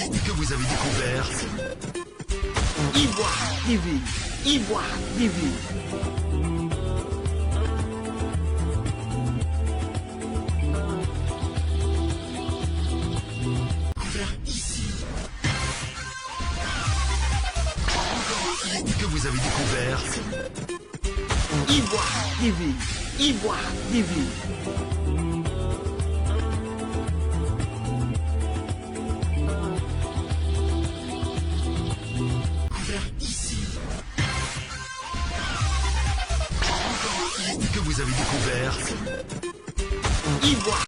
que vous avez découvert Ivoire TV. Ivoire TV. que vous avez découvert Ivoire TV. Ivoire TV. que vous avez découvert Ivoire.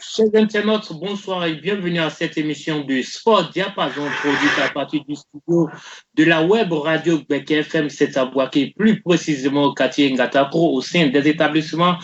Chers internautes, bonsoir et bienvenue à cette émission de Sport Diapason produite à partir du studio de la web radio Gbek FM 7 à Boaké, plus précisément au quartier Ngatapro, au sein des établissements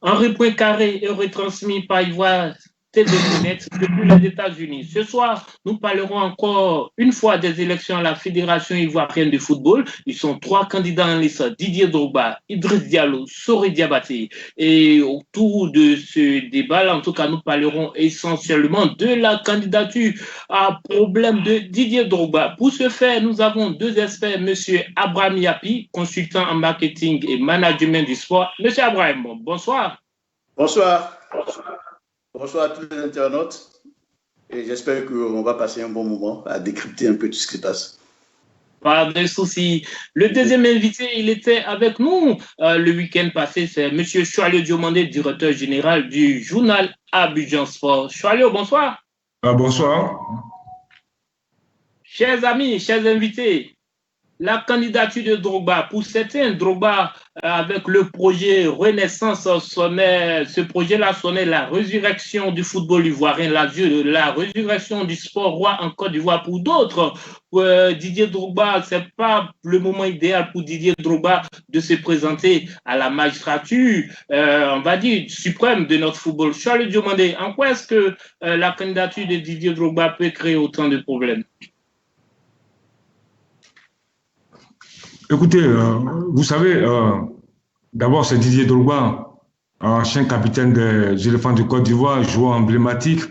Henri Poincaré et retransmis par Ivoire Télénet depuis les États-Unis. Ce soir, nous parlerons encore une fois des élections à la Fédération ivoirienne de football. Ils sont 3 candidats en liste: Didier Drogba, Idriss Diallo, Sori Diabaté. Et autour de ce débat, en tout cas, nous parlerons essentiellement de la candidature à problème de Didier Drogba. Pour ce faire, nous avons 2 experts, M. Abraham Yapi, consultant en marketing et management du sport. M. Abraham, bonsoir. Bonsoir. Bonsoir à tous les internautes et j'espère qu'on va passer un bon moment à décrypter un peu tout ce qui se passe. Pas de souci. Le deuxième invité, il était avec nous le week-end passé, c'est M. Choalio Diomandé, directeur général du journal Abidjan Sport. Choalio, bonsoir. Bonsoir. Chers amis, chers invités, la candidature de Drogba, pour certains, Drogba, avec le projet Renaissance, ce projet-là sonnait la résurrection du football ivoirien, la résurrection du sport roi en Côte d'Ivoire. Pour d'autres, Didier Drogba, ce n'est pas le moment idéal pour Didier Drogba de se présenter à la magistrature, on va dire, suprême de notre football. Je vais lui demander, en quoi est-ce que la candidature de Didier Drogba peut créer autant de problèmes? Écoutez, vous savez, d'abord c'est Didier Drogba, ancien capitaine des éléphants de Côte d'Ivoire, joueur emblématique.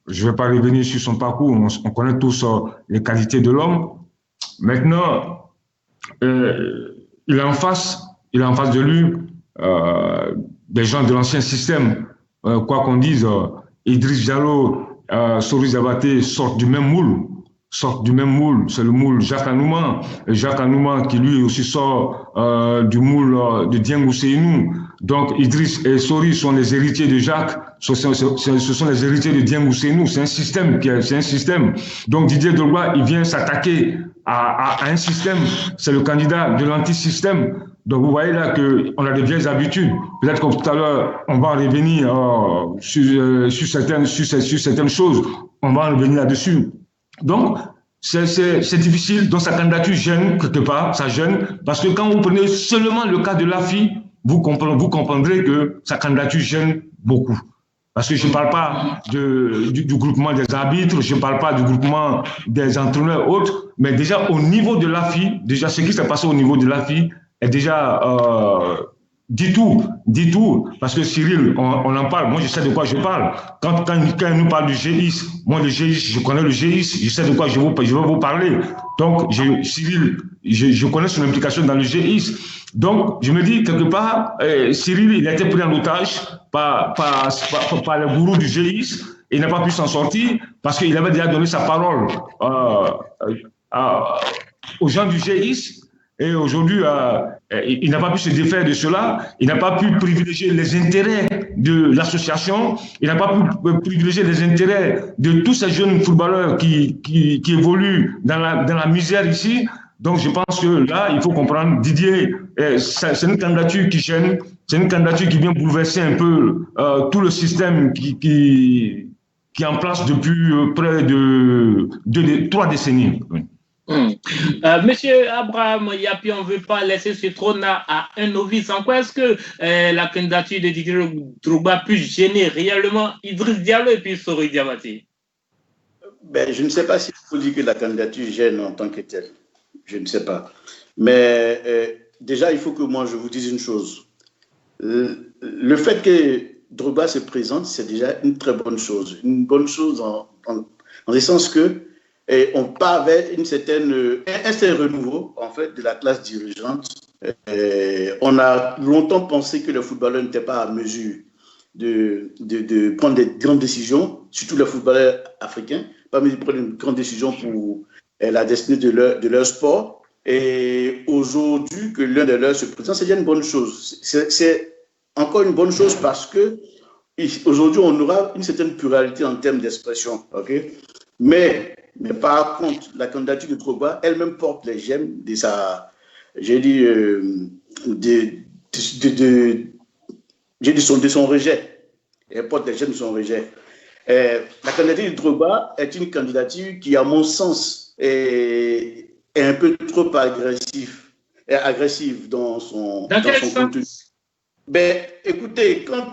Je ne vais pas revenir sur son parcours, on connaît tous les qualités de l'homme. Maintenant, il a en face de lui des gens de l'ancien système. Quoi qu'on dise, Idriss Diallo, Sori Diabaté sortent du même moule. C'est le moule Jacques Anouma. Jacques Anouma qui lui aussi sort du moule de Dieng Ousseinou. Donc Idriss et Sori sont les héritiers de Jacques, ce sont les héritiers de Dieng Ousseinou. C'est un système. Donc Didier Drogba, il vient s'attaquer à un système. C'est le candidat de l'anti-système. Donc vous voyez là qu'on a des vieilles habitudes. Peut-être que tout à l'heure, on va revenir sur certaines choses. On va revenir là-dessus. Donc, c'est difficile. Donc, sa candidature gêne quelque part, ça gêne. Parce que quand vous prenez seulement le cas de l'AFI, vous comprendrez que sa candidature gêne beaucoup. Parce que je ne parle pas du groupement des arbitres, je ne parle pas du groupement des entraîneurs autres, mais déjà au niveau de l'AFI, déjà ce qui s'est passé au niveau de l'AFI est déjà dit tout, parce que Cyril, on en parle, moi je sais de quoi je parle. Quand il nous parle du GIS, moi le GIS, je connais le GIS, je sais de quoi je vais vous parler. Donc, Cyril, je connais son implication dans le GIS. Donc, je me dis, quelque part, Cyril, il a été pris en otage par le gourou du GIS, il n'a pas pu s'en sortir parce qu'il avait déjà donné sa parole aux gens du GIS. Et aujourd'hui, il n'a pas pu se défaire de cela, il n'a pas pu privilégier les intérêts de l'association, il n'a pas pu privilégier les intérêts de tous ces jeunes footballeurs qui évoluent dans la misère ici. Donc je pense que là, il faut comprendre, Didier, c'est une candidature qui gêne, c'est une candidature qui vient bouleverser un peu tout le système qui est en place depuis près de 3 décennies. Monsieur Abraham Yapi, on ne veut pas laisser ce trône à un novice. En quoi est-ce que la candidature de Didier Drogba peut gêner réellement Idriss Diallo et puis Sori Diabaté? Je ne sais pas s'il faut dire que la candidature gêne en tant que telle. Je ne sais pas. Mais déjà, il faut que moi je vous dise une chose. Le fait que Drogba se présente, c'est déjà une très bonne chose. Une bonne chose en le sens que on part vers un certain renouveau en fait, de la classe dirigeante. On a longtemps pensé que le footballeur n'était pas à mesure de prendre des grandes décisions, surtout les footballeurs africains, pas à mesure de prendre une grande décision pour la destinée de leur sport. Et aujourd'hui, que l'un de leurs se présente, c'est déjà une bonne chose. C'est encore une bonne chose parce que aujourd'hui, on aura une certaine pluralité en termes d'expression. Okay? Mais par contre, la candidature de Drogba, elle-même porte les gemmes de sa, j'ai dit, de son rejet. Elle porte les gemmes de son rejet. La candidature de Drogba est une candidature qui, à mon sens, est un peu trop agressive dans son contenu. Ben, écoutez, quand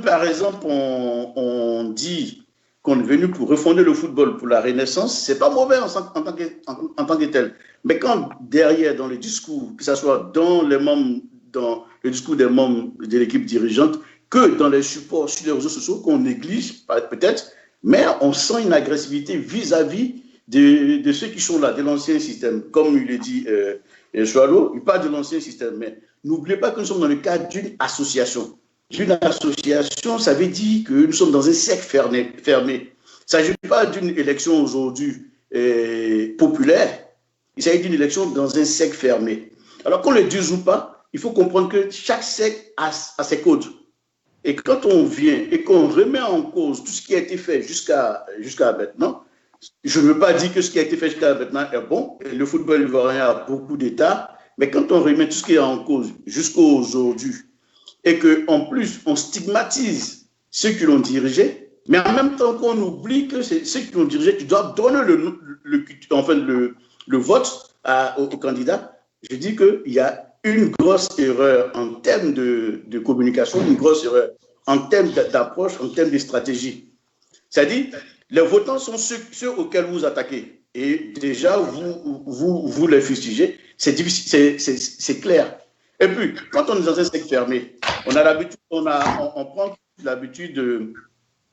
par exemple on dit qu'on est venu pour refonder le football pour la Renaissance, c'est pas mauvais en tant que tel. Mais quand derrière, dans les discours, que ce soit dans le discours des membres de l'équipe dirigeante, que dans les supports sur les réseaux sociaux qu'on néglige peut-être, mais on sent une agressivité vis-à-vis de ceux qui sont là, de l'ancien système. Comme il le dit Choualo, il parle de l'ancien système, mais n'oubliez pas que nous sommes dans le cadre d'une association. Une association, ça veut dire que nous sommes dans un cercle fermé. Il ne s'agit pas d'une élection aujourd'hui populaire, il s'agit d'une élection dans un cercle fermé. Alors qu'on le dise ou pas, il faut comprendre que chaque cercle a ses codes. Et quand on vient et qu'on remet en cause tout ce qui a été fait jusqu'à maintenant, je ne veux pas dire que ce qui a été fait jusqu'à maintenant est bon. Le football ivoirien a beaucoup d'états, mais quand on remet tout ce qui est en cause jusqu'à aujourd'hui, et qu'en plus, on stigmatise ceux qui l'ont dirigé, mais en même temps qu'on oublie que c'est ceux qui l'ont dirigé qui doivent donner le vote au candidat, je dis qu'il y a une grosse erreur en termes de communication, une grosse erreur en termes d'approche, en termes de stratégie. C'est-à-dire, les votants sont ceux auxquels vous attaquez. Et déjà, vous les fustigez, c'est difficile, c'est clair. Et puis, quand on est dans un secteur fermé, on prend l'habitude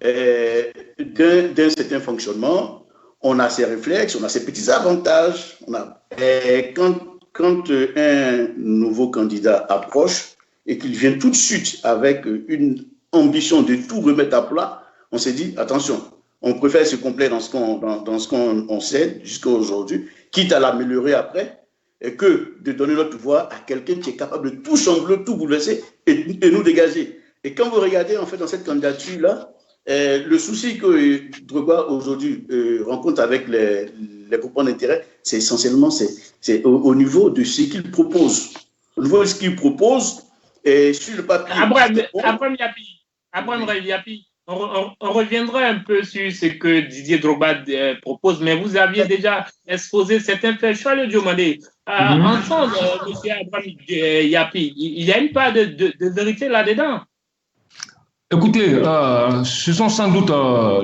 d'un certain fonctionnement, on a ses réflexes, on a ses petits avantages. Quand un nouveau candidat approche et qu'il vient tout de suite avec une ambition de tout remettre à plat, on s'est dit, attention, on préfère se complaire dans ce qu'on sait jusqu'à aujourd'hui, quitte à l'améliorer après, et que de donner notre voix à quelqu'un qui est capable de tout chambouler, tout bouleverser et nous dégager. Et quand vous regardez en fait dans cette candidature-là, le souci que Drogba aujourd'hui rencontre avec les groupements d'intérêt, c'est essentiellement c'est au niveau de ce qu'il propose. Au niveau de ce qu'il propose, et sur le papier... Abraham Yapi, on reviendra un peu sur ce que Didier Drogba propose, mais vous aviez déjà exposé certains faits. Je vais le demander. Ensemble, M. Abraham Yapi, il y a une part de vérité là-dedans. Écoutez, ce sont sans doute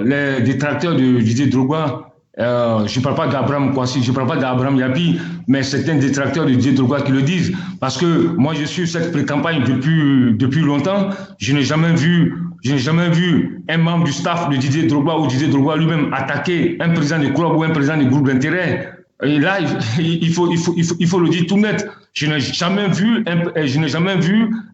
les détracteurs de Didier Drogba. Je ne parle pas d'Abraham Kouassi, je ne parle pas d'Abraham Yapi, mais certains détracteurs de Didier Drogba qui le disent. Parce que moi, je suis cette pré-campagne depuis longtemps. Je n'ai jamais vu un membre du staff de Didier Drogba ou Didier Drogba lui-même attaquer un président de club ou un président de groupe d'intérêt. Et là, il faut le dire tout net. Je n'ai jamais vu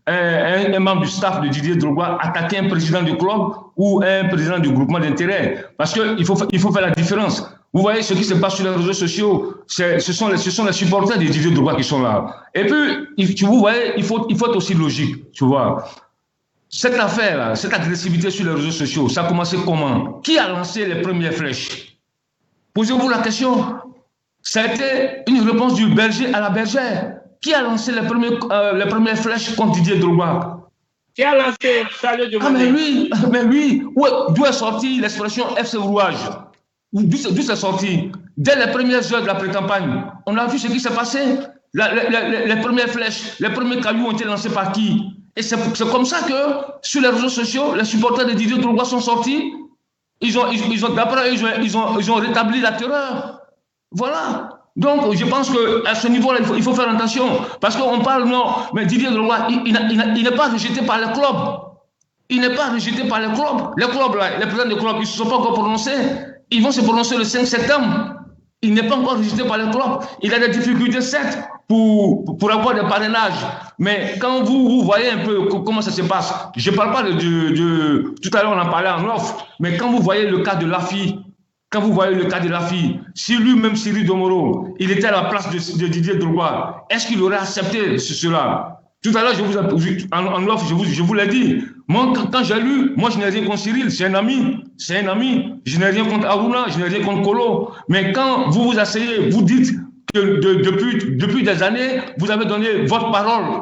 un membre du staff de Didier Drogba attaquer un président du club ou un président du groupement d'intérêt. Parce qu'il faut faire la différence. Vous voyez ce qui se passe sur les réseaux sociaux, ce sont les supporters de Didier Drogba qui sont là. Et puis, vous voyez, il faut être aussi logique, tu vois. Cette affaire-là, cette agressivité sur les réseaux sociaux, ça a commencé comment? Qui a lancé les premières flèches? Posez-vous la question. Ça a été une réponse du berger à la bergère. Qui a lancé les premières flèches contre Didier Drogba? Qui a lancé Salut de mais lui, d'où est sortie l'expression FC Rouage? D'où c'est sorti? Dès les premières heures de la pré-campagne, on a vu ce qui s'est passé. Les premières flèches, les premiers cailloux ont été lancés par qui? Et c'est comme ça que sur les réseaux sociaux, les supporters de Didier Drogba sont sortis. Ils ont rétabli la terreur. Voilà. Donc, je pense qu'à ce niveau-là, il faut faire attention. Parce qu'on parle, non, mais Didier Drogba, il n'est pas rejeté par le club. il n'est pas rejeté par les clubs. Les clubs, là, les présidents des clubs, ils ne se sont pas encore prononcés. Ils vont se prononcer le 5 septembre. Il n'est pas encore rejeté par les clubs. Il a des difficultés, certes, pour avoir des parrainages. Mais quand vous voyez un peu comment ça se passe, je ne parle pas tout à l'heure on en parlait en off, mais quand vous voyez le cas de l'AFI, si lui-même, Cyril Domoro, il était à la place de Didier Drogba, est-ce qu'il aurait accepté cela? Tout à l'heure, en off, je vous l'ai dit. Moi, quand j'ai lu, moi, je n'ai rien contre Cyril, c'est un ami. Je n'ai rien contre Aruna, je n'ai rien contre Kolo. Mais quand vous vous asseyez, vous dites que depuis des années, vous avez donné votre parole.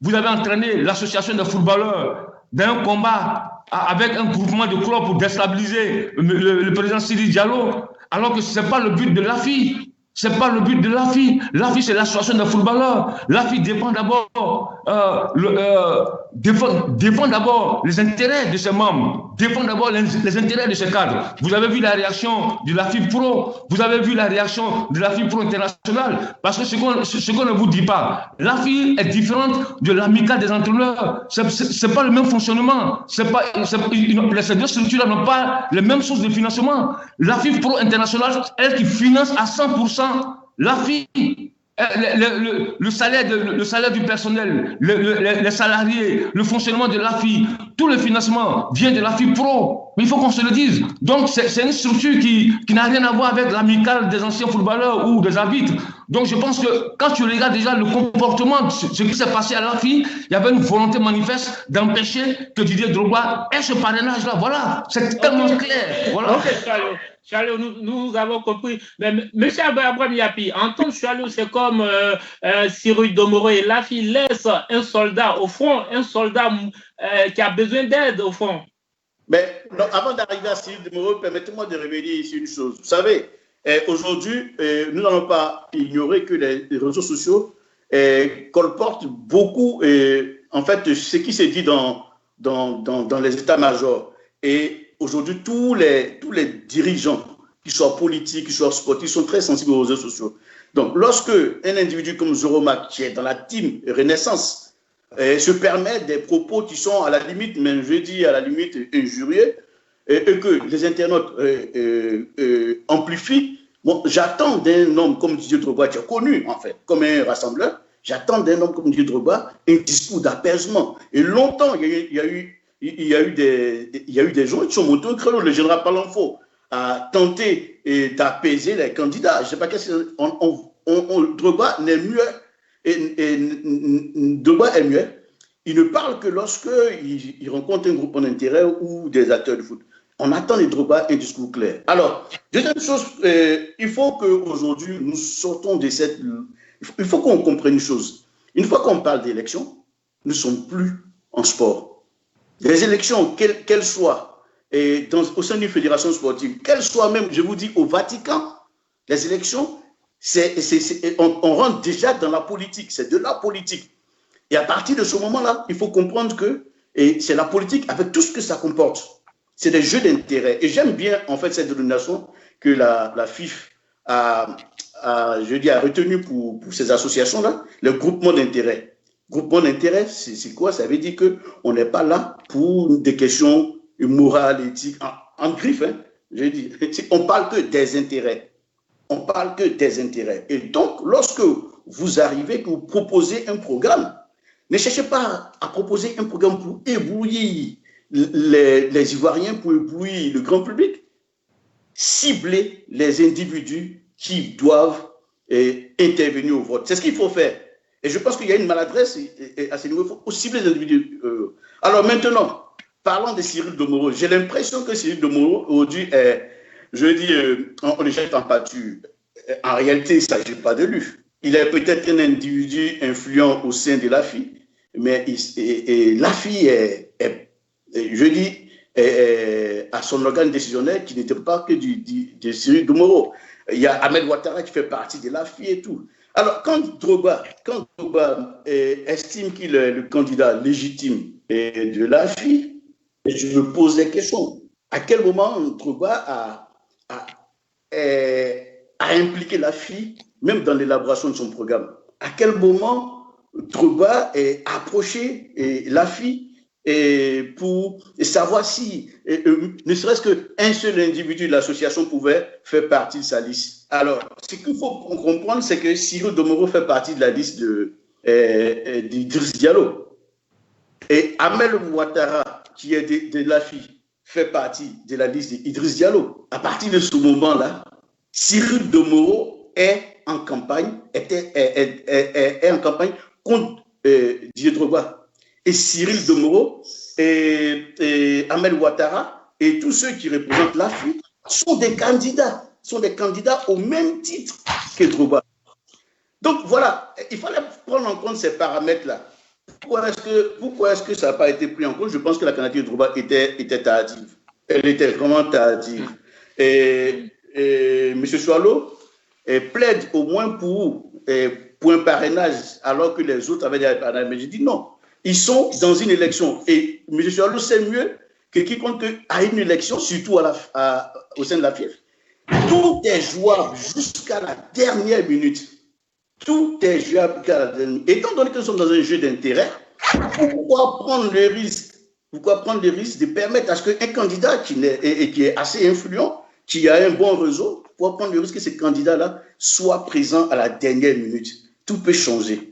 Vous avez entraîné l'association de footballeurs dans un combat avec un groupement de clubs pour déstabiliser le président Cyril Diallo, alors que ce n'est pas le but de l'AFI. C'est pas le but de l'AFI. L'AFI, c'est l'association de footballeurs. L'AFI défend d'abord défend d'abord les intérêts de ses membres, défend d'abord les intérêts de ses cadres. Vous avez vu la réaction de l'AFI Pro, vous avez vu la réaction de l'AFI Pro internationale, parce que ce qu'on ne vous dit pas, l'AFI est différente de l'amicale des entraîneurs. C'est pas le même fonctionnement. Ces deux structures n'ont pas les mêmes sources de financement. L'AFI Pro internationale, elle qui finance à 100% l'AFI, le salaire du personnel, les salariés, le fonctionnement de l'AFI, tout le financement vient de l'AFI Pro. Mais il faut qu'on se le dise. Donc, c'est une structure qui n'a rien à voir avec l'amicale des anciens footballeurs ou des arbitres. Donc, je pense que quand tu regardes déjà le comportement, ce qui s'est passé à l'AFI, il y avait une volonté manifeste d'empêcher que Didier Drogba ait ce parrainage-là. Voilà, c'est tellement clair. Voilà. Ok, Chalou, nous avons compris. Mais M. Abraham Yapi, entendre Chalou, c'est comme Cyril Domoro et l'AFI laisse un soldat au front, un soldat qui a besoin d'aide au front. Mais non, avant d'arriver à Cyril Domoro, permettez-moi de revenir ici une chose. Vous savez, aujourd'hui, nous n'allons pas ignorer que les réseaux sociaux colportent beaucoup, en fait, ce qui s'est dit dans les états-majors. Et aujourd'hui, tous les dirigeants, qu'ils soient politiques, qu'ils soient sportifs, sont très sensibles aux réseaux sociaux. Donc, lorsque un individu comme Zoroma, qui est dans la team Renaissance, se permet des propos qui sont à la limite, même je dis à la limite injurieux, et que les internautes amplifient, bon, j'attends d'un homme comme Didier Drogba, qui est connu en fait comme un rassembleur, j'attends d'un homme comme Didier Drogba un discours d'apaisement. Et longtemps, il y a eu des gens qui sont montés au créneau. Le général Palanfo a tenté d'apaiser les candidats. Je ne sais pas qu'est-ce que Drogba n'est mieux. Drogba est mieux. Il ne parle que lorsqu'il rencontre un groupe d'intérêt ou des acteurs de foot. On attend de Drogba un discours clair. Alors, deuxième chose, il faut qu'aujourd'hui, nous sortons de cette... Il faut qu'on comprenne une chose. Une fois qu'on parle d'élections, nous ne sommes plus en sport. Les élections, qu'elles soient au sein d'une fédération sportive, qu'elles soient même, je vous dis, au Vatican, les élections, on rentre déjà dans la politique, c'est de la politique. Et à partir de ce moment-là, il faut comprendre que c'est la politique avec tout ce que ça comporte. C'est des jeux d'intérêt. Et j'aime bien, en fait, cette dénomination que la FIF a retenu pour ces associations-là, le groupement d'intérêt. Groupement d'intérêt, c'est quoi? Ça veut dire qu'on n'est pas là pour des questions morales, éthiques, en griffe. Hein, je dis, on parle que des intérêts. On parle que des intérêts. Et donc, lorsque vous arrivez, que vous proposez un programme, ne cherchez pas à proposer un programme pour éblouir les Ivoiriens, pour éblouir le grand public. Ciblez les individus qui doivent intervenir au vote. C'est ce qu'il faut faire. Et je pense qu'il y a une maladresse à ce niveau. Il faut cibler les individus. Alors maintenant, parlons de Cyril Domoro. J'ai l'impression que Cyril Domoro, aujourd'hui, on le jette en pâture. En réalité, il ne s'agit pas de lui. Il est peut-être un individu influent au sein de l'AFI, mais l'AFI à son organe décisionnel qui n'était pas que de Cyril Domoro. Il y a Ahmed Ouattara qui fait partie de l'AFI et tout. Alors, quand Drogba estime qu'il est le candidat légitime de l'AFI, je me pose des questions. À quel moment Drogba a impliqué l'AFI, même dans l'élaboration de son programme? À quel moment Drogba a approché l'AFI pour savoir si, ne serait-ce qu'un seul individu de l'association pouvait faire partie de sa liste. Alors, ce qu'il faut comprendre, c'est que Cyril Domoro fait partie de la liste d'Idriss Diallo. Et Amel Ouattara, qui est de l'AFI, fait partie de la liste d'Idriss Diallo. À partir de ce moment-là, Cyril Domoro est en campagne contre Didier Drogba. Et Cyril Domoro et Amel Ouattara et tous ceux qui représentent l'Afrique sont des candidats au même titre que Drogba. Donc voilà, il fallait prendre en compte ces paramètres-là. Pourquoi est-ce que ça n'a pas été pris en compte? Je pense que la candidature de Drogba était tardive. Elle était vraiment tardive. Et M. Soileau plaide au moins pour un parrainage, alors que les autres avaient des parrainages. Mais j'ai dit non. Ils sont dans une élection. Et M. Soileau sait mieux que quiconque à une élection, surtout au sein de la FIF. Tout est jouable jusqu'à la dernière minute. Tout est jouable jusqu'à la dernière minute. Étant donné que nous sommes dans un jeu d'intérêt, pourquoi prendre le risque de permettre à ce qu'un candidat qui est assez influent, qui a un bon réseau, pourquoi prendre le risque que ce candidat-là soit présent à la dernière minute? Tout peut changer.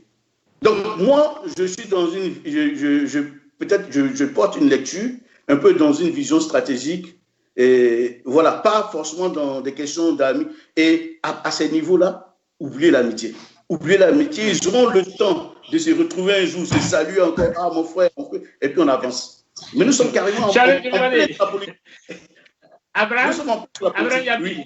Donc, moi, je suis dans une. Je porte une lecture un peu dans une vision stratégique. Et voilà, pas forcément dans des questions d'amis. Et à ces niveaux-là, oubliez l'amitié. Oubliez l'amitié. Ils auront le temps de se retrouver un jour, se saluer encore. Ah, mon frère, et puis on avance. Mais nous sommes carrément en pleine politique. Abraham Yapi.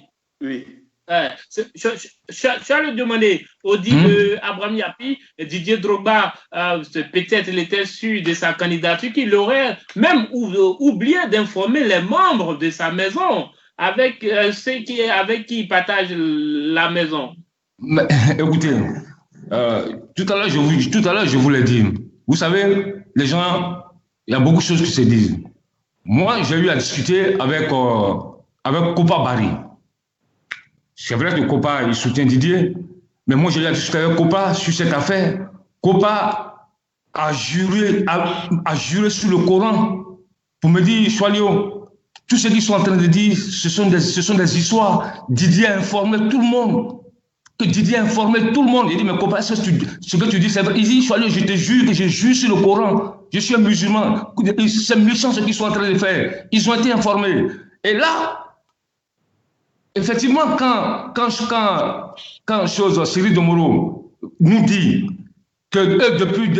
Oui. Je vais le demander au dit de Abraham Yapi, Didier Drogba, peut-être il était sûr de sa candidature, qu'il aurait même oublié d'informer les membres de sa maison avec ceux avec qui il partage la maison. Mais, écoutez, tout à l'heure je vous l'ai dit. Vous savez, les gens, il y a beaucoup de choses qui se disent. Moi, j'ai eu à discuter avec Kopa Barry. C'est vrai que Kopa, il soutient Didier, mais moi, j'ai eu à discuter avec Kopa sur cette affaire. Kopa a juré sur le Coran pour me dire, Soilio, tout ce qu'ils sont en train de dire, ce sont des histoires. Didier a informé tout le monde. Il dit, mais Kopa, ce que tu dis, c'est vrai. Il dit, Soilio, je te jure que je jure sur le Coran. Je suis un musulman. C'est méchant ce qu'ils sont en train de faire. Ils ont été informés. Et là, effectivement, quand Cyril Domoro nous dit que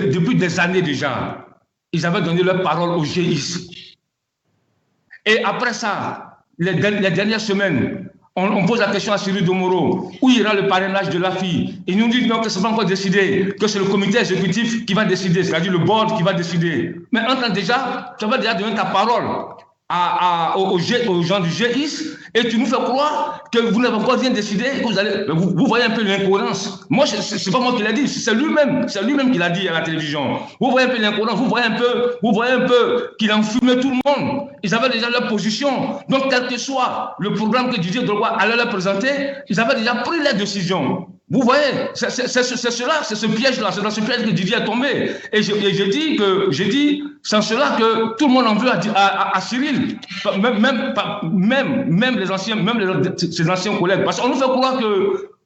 depuis des années déjà, ils avaient donné leur parole aux GIS. Et après ça, les dernières semaines, on pose la question à Cyril Domoro, où ira le parrainage de la fille? Il nous dit non, que ce n'est pas encore décidé, que c'est le comité exécutif qui va décider, c'est-à-dire le board qui va décider. Mais entends déjà, tu vas déjà donner ta parole aux gens du GIS et tu nous fais croire que vous n'avez encore rien décidé, que vous voyez un peu l'incohérence. Moi, c'est pas moi qui l'ai dit, c'est lui-même qui l'a dit à la télévision. Vous voyez un peu l'incohérence, vous voyez un peu qu'il a enfumé tout le monde. Ils avaient déjà leur position. Donc, quel que soit le programme que Didier Drogba allait leur présenter, ils avaient déjà pris leur décision. Vous voyez, c'est ce piège-là, c'est dans ce piège que Didier est tombé. Et j'ai dit, c'est cela que tout le monde en veut à Cyril, même ses anciens collègues. Parce qu'on nous fait croire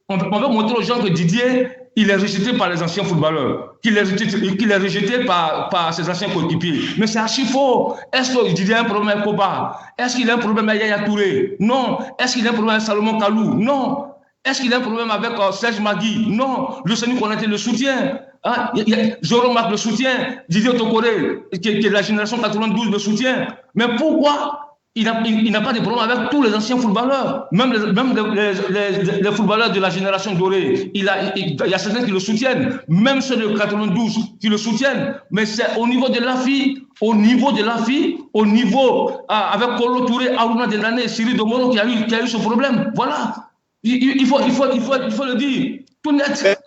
on veut montrer aux gens que Didier, il est rejeté par les anciens footballeurs, qu'il est rejeté par ses anciens coéquipiers. Mais c'est archi faux. Est-ce que Didier a un problème avec Koba? Est-ce qu'il a un problème avec Yaya Touré? Non. Est-ce qu'il a un problème avec Salomon Kalou? Non. Est-ce qu'il a un problème avec Serge Magui? Non. Le Seni Konaté le soutient. Hein? Jérôme Marc le soutient. Didier Tokoré, qui est de la génération 92, le soutient. Mais pourquoi il n'a pas de problème avec tous les anciens footballeurs, même les footballeurs de la génération dorée? Il y a certains qui le soutiennent, même ceux de 92 qui le soutiennent. Mais c'est au niveau de l'AFI, avec Kolo Touré, Arouna Delane, Cyril Domoro qui a eu ce problème. Voilà. Il faut le dire, tout net.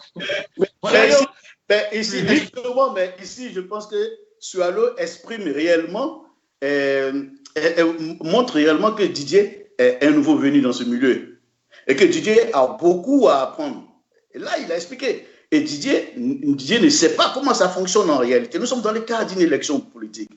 Ici, je pense que Soileau exprime réellement, montre réellement que Didier est un nouveau venu dans ce milieu et que Didier a beaucoup à apprendre. Et là, il a expliqué. Et Didier ne sait pas comment ça fonctionne en réalité. Nous sommes dans le cadre d'une élection politique.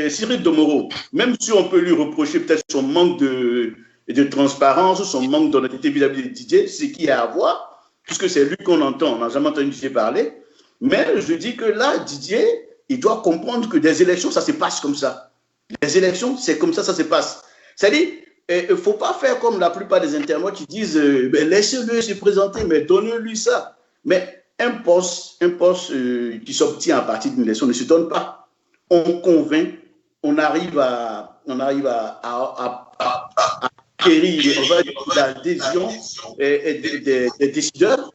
Cyril Domoro, même si on peut lui reprocher peut-être son manque de transparence, son manque d'honnêteté vis-à-vis de Didier, c'est qui a à voir, puisque c'est lui qu'on entend, on n'a jamais entendu Didier parler. Mais je dis que là, Didier, il doit comprendre que des élections, ça se passe comme ça. Les élections, c'est comme ça se passe. C'est-à-dire, il ne faut pas faire comme la plupart des internautes qui disent laissez-le se présenter, mais donnez-lui ça. Mais un poste qui s'obtient à partir d'une élection ne se donne pas. On convainc, on arrive à acquérir l'adhésion des décideurs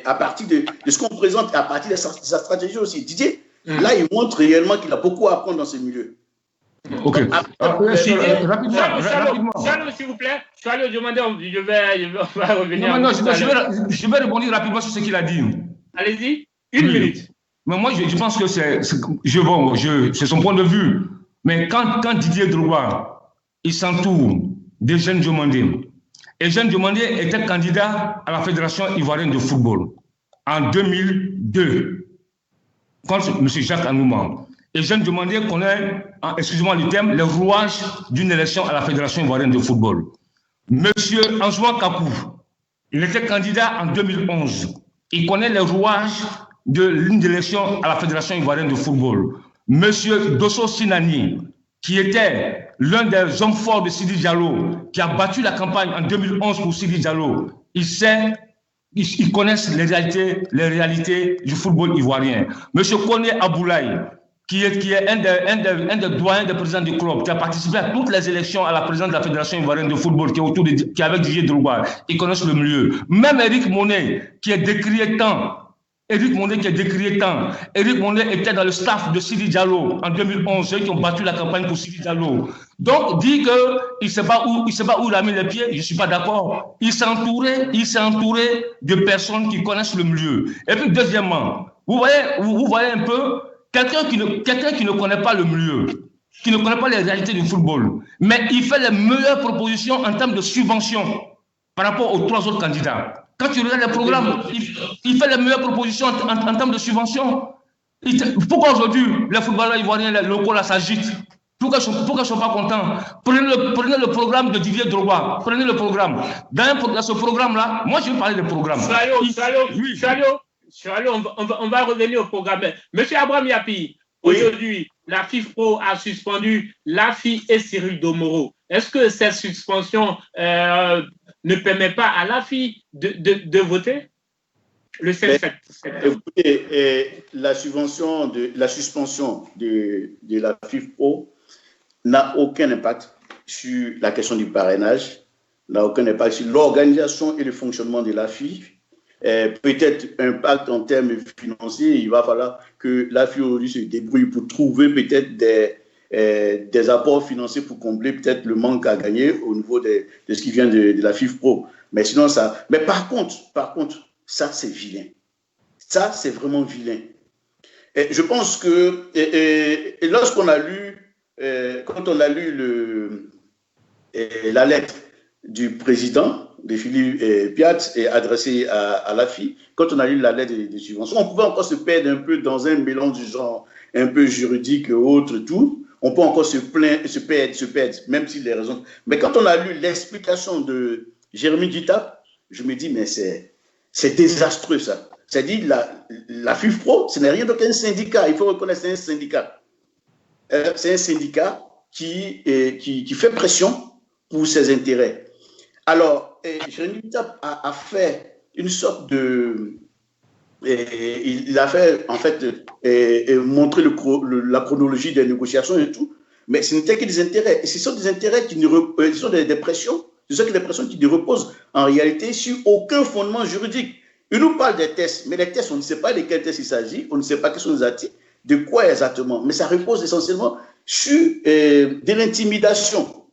à partir de ce qu'on présente, à partir de sa stratégie aussi. Didier, là, il montre réellement qu'il a beaucoup à apprendre dans ce milieu. Ok. Rapidement. Shalom, s'il vous plaît. Shalom, je vais revenir. Non, je vais rebondir rapidement sur ce qu'il a dit. Allez-y, une minute. Mais moi, je pense que c'est son point de vue. Mais quand Didier Drogba, il s'entoure des jeunes Diomandé, et Jean Diomandé était candidat à la Fédération ivoirienne de football en 2002, contre M. Jacques Anouma. Et Jean Diomandé connaît, excusez-moi le terme, les rouages d'une élection à la Fédération ivoirienne de football. Monsieur Ansoua Kakou, il était candidat en 2011. Il connaît les rouages de l'une des élections à la Fédération ivoirienne de football. Monsieur Dosso Sinani, qui était l'un des hommes forts de Sidi Diallo, qui a battu la campagne en 2011 pour Sidi Diallo, ils connaissent les réalités du football ivoirien. Monsieur Kone Aboulaye, qui est un des doyens des présidents du club, qui a participé à toutes les élections à la présidence de la Fédération ivoirienne de football, qui est avec Didier Drogba, ils connaissent le milieu. Même Eric Monet, qui est décrié tant. Eric Monet était dans le staff de Sidi Diallo en 2011, ceux qui ont battu la campagne pour Sidi Diallo. Donc, dit qu'il ne sait pas où il a mis les pieds, je ne suis pas d'accord. Il s'est entouré de personnes qui connaissent le milieu. Et puis, deuxièmement, vous voyez un peu, quelqu'un qui ne connaît pas le milieu, qui ne connaît pas les réalités du football, mais il fait les meilleures propositions en termes de subventions par rapport aux trois autres candidats. Quand tu regardes les programmes, il fait les meilleures propositions en termes de subventions. Pourquoi aujourd'hui les footballeurs ivoiriens, les locaux là s'agitent? Pourquoi ils ne sont pas contents? Prenez le programme de Didier Drogba. Prenez le programme. Dans ce programme-là, moi je vais parler des programmes. Shalom, on va revenir au programme. Monsieur Abraham Yapi, aujourd'hui, la FIFPro a suspendu Lafi et Cyril Domoro. Est-ce que cette suspension ne permet pas à Lafi de voter le 7 septembre? Écoutez, la suspension de la FIFPro n'a aucun impact sur la question du parrainage, n'a aucun impact sur l'organisation et le fonctionnement de la FIF. Peut-être impact en termes financiers, il va falloir que la FIF aujourd'hui se débrouille pour trouver peut-être des apports financiers pour combler peut-être le manque à gagner au niveau de ce qui vient de la FIFPro. Mais sinon, ça. Mais par contre, ça, c'est vilain. Ça, c'est vraiment vilain. Et je pense que lorsqu'on a lu, quand on a lu la lettre du président de Philippe Piat et adressée à la FI, quand on a lu la lettre des subventions, on pouvait encore se perdre un peu dans un mélange du genre un peu juridique et autre, tout. On peut encore se perdre, même si les raisons. Mais quand on a lu l'explication de Jérémy Dutap, je me dis, mais c'est désastreux ça. C'est-à-dire, la FIFPro, ce n'est rien d'autre qu'un syndicat. Il faut reconnaître que c'est un syndicat. C'est un syndicat qui fait pression pour ses intérêts. Alors, Jérémy Dutap a fait une sorte de... il a fait, en fait, montrer la chronologie des négociations et tout, mais ce n'était que des intérêts. Et ce sont des intérêts ce sont des pressions, ce sont des pressions qui ne reposent en réalité sur aucun fondement juridique. Il nous parle des tests, mais les tests, on ne sait pas de quels tests il s'agit, on ne sait pas quels sont les articles, de quoi exactement. Mais ça repose essentiellement sur de l'intimidation.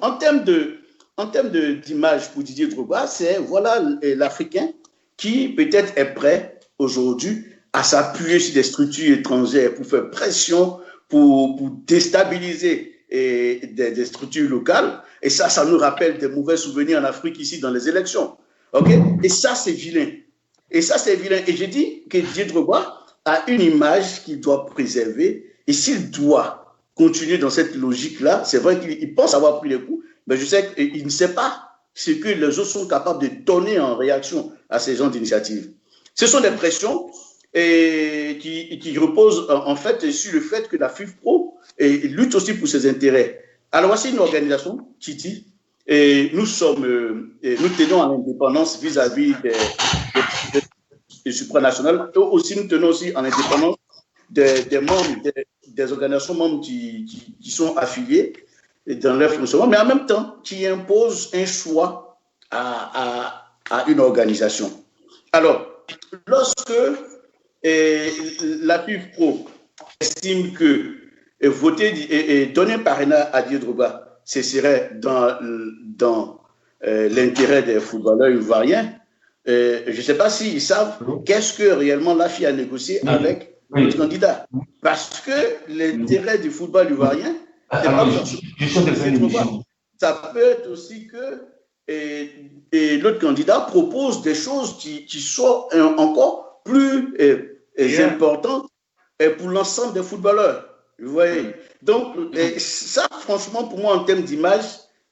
En termes d'image pour Didier Drogba, c'est voilà l'Africain qui peut-être est prêt aujourd'hui à s'appuyer sur des structures étrangères pour faire pression, pour déstabiliser des structures locales. Et ça nous rappelle des mauvais souvenirs en Afrique ici dans les élections. Okay? Et ça, c'est vilain. Et j'ai dit que Didier Drogba a une image qu'il doit préserver. Et s'il doit continuer dans cette logique-là, c'est vrai qu'il pense avoir pris les coups, mais je sais qu'il ne sait pas ce que les autres sont capables de donner en réaction à ces genres d'initiatives. Ce sont des pressions qui reposent en fait sur le fait que la FIFPro lutte aussi pour ses intérêts. Alors voici une organisation, Titi, et nous tenons à l'indépendance vis-à-vis des supranationales, et aussi nous tenons aussi en indépendance des membres, des organisations membres qui sont affiliées dans leur fonctionnement, mais en même temps qui imposent un choix à une organisation. Alors, lorsque la FIFPro estime que voter et donner un parrainage à Didier Drogba, ce serait dans l'intérêt des footballeurs ivoiriens, je ne sais pas s'ils savent qu'est-ce que réellement la FI a négocié avec notre candidat. Parce que l'intérêt du football ivoirien, ça peut être aussi que l'autre candidat propose des choses qui sont encore plus importantes pour l'ensemble des footballeurs. Vous voyez? Donc, ça, franchement, pour moi, en termes d'image,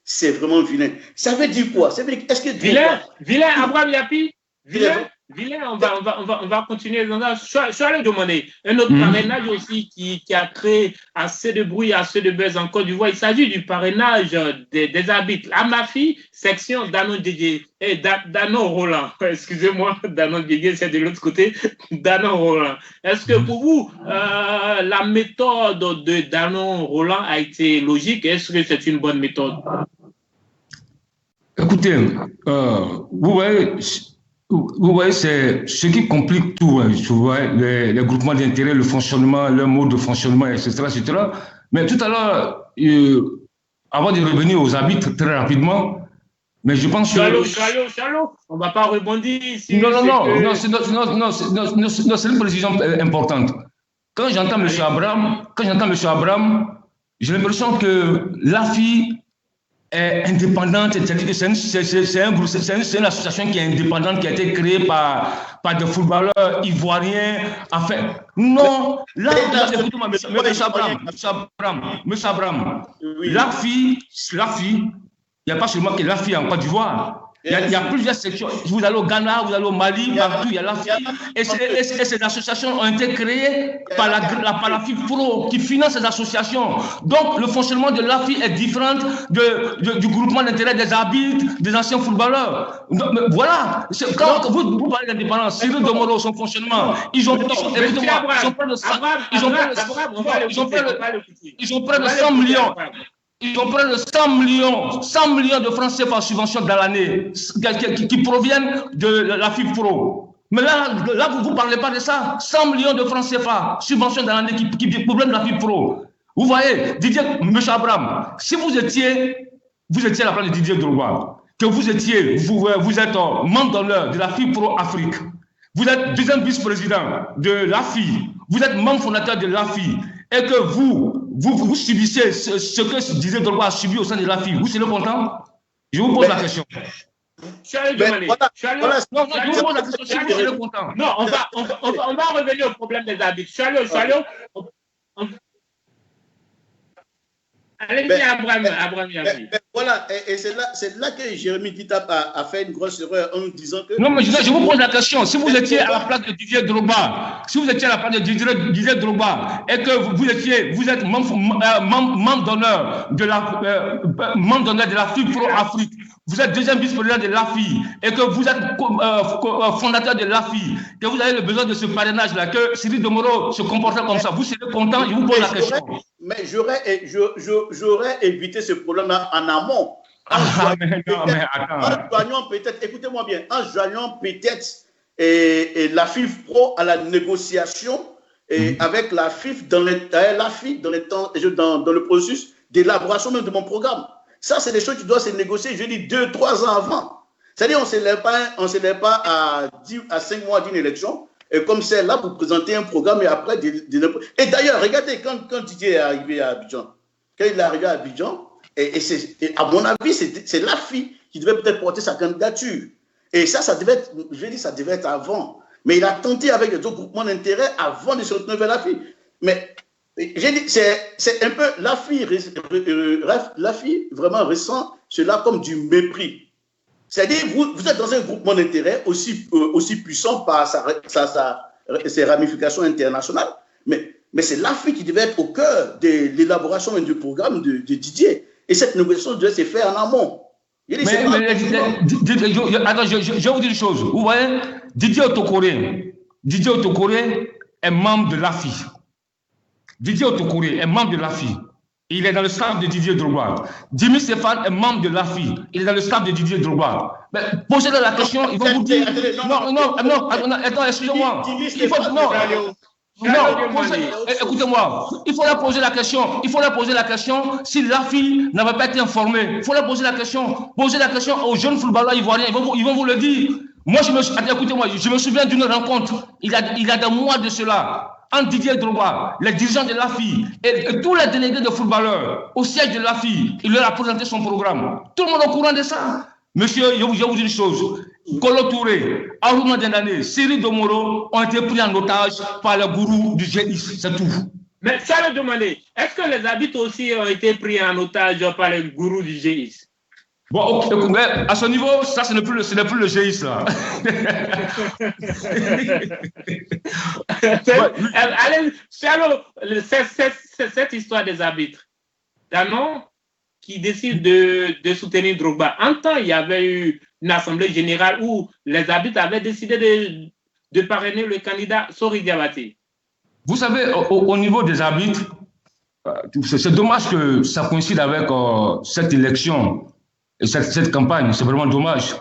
c'est vraiment vilain. Ça veut dire quoi? Est-ce que vilain, Abraham Yapi, vilain, on va continuer. Je suis allé demander un autre parrainage aussi qui a créé assez de bruit, assez de buzz en Côte d'Ivoire. Il s'agit du parrainage des arbitres. À ma fille, section Danon Roland. Excusez-moi, Danon Didier, c'est de l'autre côté. Danon Roland. Est-ce que pour vous, la méthode de Danon Roland a été logique? Est-ce que c'est une bonne méthode? Écoutez, vous voyez, c'est ce qui complique tout, vous voyez, les groupements d'intérêt, le fonctionnement, leur mode de fonctionnement, etc., etc. Mais tout à l'heure, avant de revenir aux arbitres très rapidement, mais je pense que... Chalot, on ne va pas rebondir ici. Non, c'est une précision importante. Quand j'entends M. Abraham, j'ai l'impression que l'AFI est indépendante, c'est-à-dire que c'est une association qui est indépendante, qui a été créée par des footballeurs ivoiriens. Enfin, non, là, écoutez-moi, M. Abraham, l'AFI, il n'y a pas seulement que l'AFI en Côte d'Ivoire. Il y a plusieurs sections. Vous allez au Ghana, vous allez au Mali, partout, il y a l'AFI. Et ces associations ont été créées par la FIFPro qui finance ces associations. Donc, le fonctionnement de l'AFI est différent du groupement d'intérêt des arbitres, des anciens footballeurs. Voilà. Quand vous parlez d'indépendance, Cyril Domoro, son fonctionnement, ils ont près de 100 millions. Ils ont près de 100 millions de francs CFA subventions dans l'année qui proviennent de la FIFPro. Mais là vous ne parlez pas de ça. 100 millions de francs CFA subventions dans l'année qui proviennent de la FIFPro. Vous voyez, M. Abraham, si vous étiez à la place de Didier Drogba, que vous êtes membre d'honneur de la FIFPro Afrique, vous êtes deuxième vice-président de l'AFI, vous êtes membre fondateur de l'AFI, et que vous subissez ce que Didier Drogba a subi au sein de l'AFI, vous serez content? Je vous pose la question. Non, on va revenir au problème des arbitres. Chalot. Allez-y, Abraham Yapi. Voilà, et c'est là que Jérémy Kitap a fait une grosse erreur en nous disant que... Non, mais je vous pose la question. Si vous étiez à la place de Didier Drogba, et que vous êtes membre d'honneur de la FIFPro Afrique, vous êtes deuxième vice-président de l'AFI, et que vous êtes fondateur de l'AFI, que vous avez le besoin de ce parrainage-là, que Cyril Domoro se comportait comme ça, vous serez content? Je vous pose la question. Mais j'aurais évité ce problème-là en amont. En joignant peut-être, écoutez-moi bien, en joignant peut-être la FIFPro à la négociation avec la FIF dans le processus d'élaboration même de mon programme. Ça, c'est des choses qui doivent se négocier, je dis, 2-3 ans avant. C'est-à-dire, on ne se lève pas à 5 mois d'une élection, et comme c'est là pour présenter un programme et après... Et d'ailleurs, regardez, quand Didier est arrivé à Abidjan, et à mon avis, c'est l'AFI qui devait peut-être porter sa candidature. Et ça devait être, ça devait être avant. Mais il a tenté avec les autres groupements d'intérêt avant de se retourner vers la FI. Mais j'ai dit, c'est un peu la FI vraiment ressent cela comme du mépris. C'est-à-dire, vous êtes dans un groupement d'intérêt aussi puissant par ses ramifications internationales, mais c'est l'Afrique qui devait être au cœur de l'élaboration du programme de Didier. Et cette négociation devait se faire en amont. Attends, je vais vous dire une chose. Vous voyez, Didier Otokoré est membre de l'AFI. Didier Otokoré est membre de l'AFI. Il est dans le staff de Didier Drogba. Jimmy Stéphane est membre de l'AFI. Il est dans le staff de Didier Drogba. Posez-leur la question, ils vont vous dire... Non, attends, excusez-moi. Il faut... Écoutez-moi, il faut leur poser la question. Il faut leur poser la question si l'AFI n'avait pas été informée. Il faut leur poser la question. Posez la question aux jeunes footballeurs ivoiriens. Ils vont vous le dire. Moi, écoutez-moi, je me souviens d'une rencontre, il y a des mois de cela, entre Didier Drogba, les dirigeants de l'AFI et tous les délégués de footballeurs au siège de l'AFI, il leur a présenté son programme. Tout le monde est au courant de ça. Monsieur, je vais vous dire une chose. Kolo Touré, Aruna Dendane, Cyril Domoro ont été pris en otage par le gourou du GIS, c'est tout. Mais ça me demandait, est-ce que les arbitres aussi ont été pris en otage par le gourou du GIS? Bon, mais à ce niveau, ça, ce n'est plus le GIS, là. Allez, cette histoire des arbitres. Danon, qui décide de soutenir Drogba. En temps, il y avait eu une assemblée générale où les arbitres avaient décidé de parrainer le candidat Sori Diabaté. Vous savez, au niveau des arbitres, c'est dommage que ça coïncide avec cette élection et cette campagne. C'est vraiment dommage.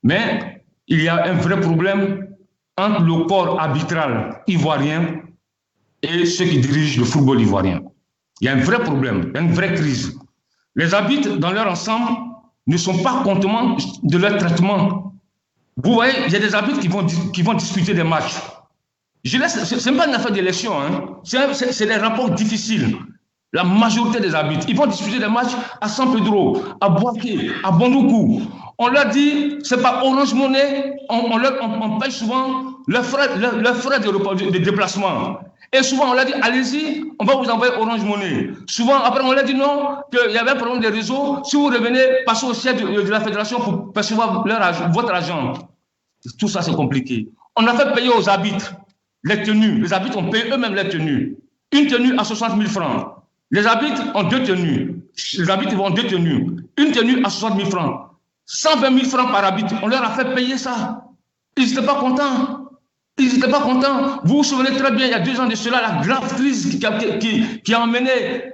Mais il y a un vrai problème entre le corps arbitral ivoirien et ceux qui dirigent le football ivoirien. Il y a un vrai problème, une vraie crise. Les arbitres, dans leur ensemble, ne sont pas contents de leur traitement. Vous voyez, il y a des arbitres qui vont discuter des matchs. Ce n'est pas une affaire d'élection, hein. C'est des rapports difficiles. La majorité des arbitres, ils vont discuter des matchs à San Pedro, à Boaké, à Bondoukou. On leur dit, c'est pas Orange Money, on paye souvent leurs frais de déplacement. Et souvent, on leur dit, allez-y, on va vous envoyer Orange Money. Souvent, après, on leur dit non, qu'il y avait un problème de réseau. Si vous revenez, passez au siège de la fédération pour percevoir votre argent. Tout ça, c'est compliqué. On a fait payer aux arbitres les tenues. Les arbitres ont payé eux-mêmes les tenues. Une tenue à 60 000 francs. Les arbitres ont 2 tenues. Les arbitres ont 2 tenues. Une tenue à 60 000 francs. 120 000 francs par arbitre. On leur a fait payer ça. Ils n'étaient pas contents. Ils n'étaient pas contents. Vous vous souvenez très bien, il y a 2 ans de cela, la grave crise qui a emmené,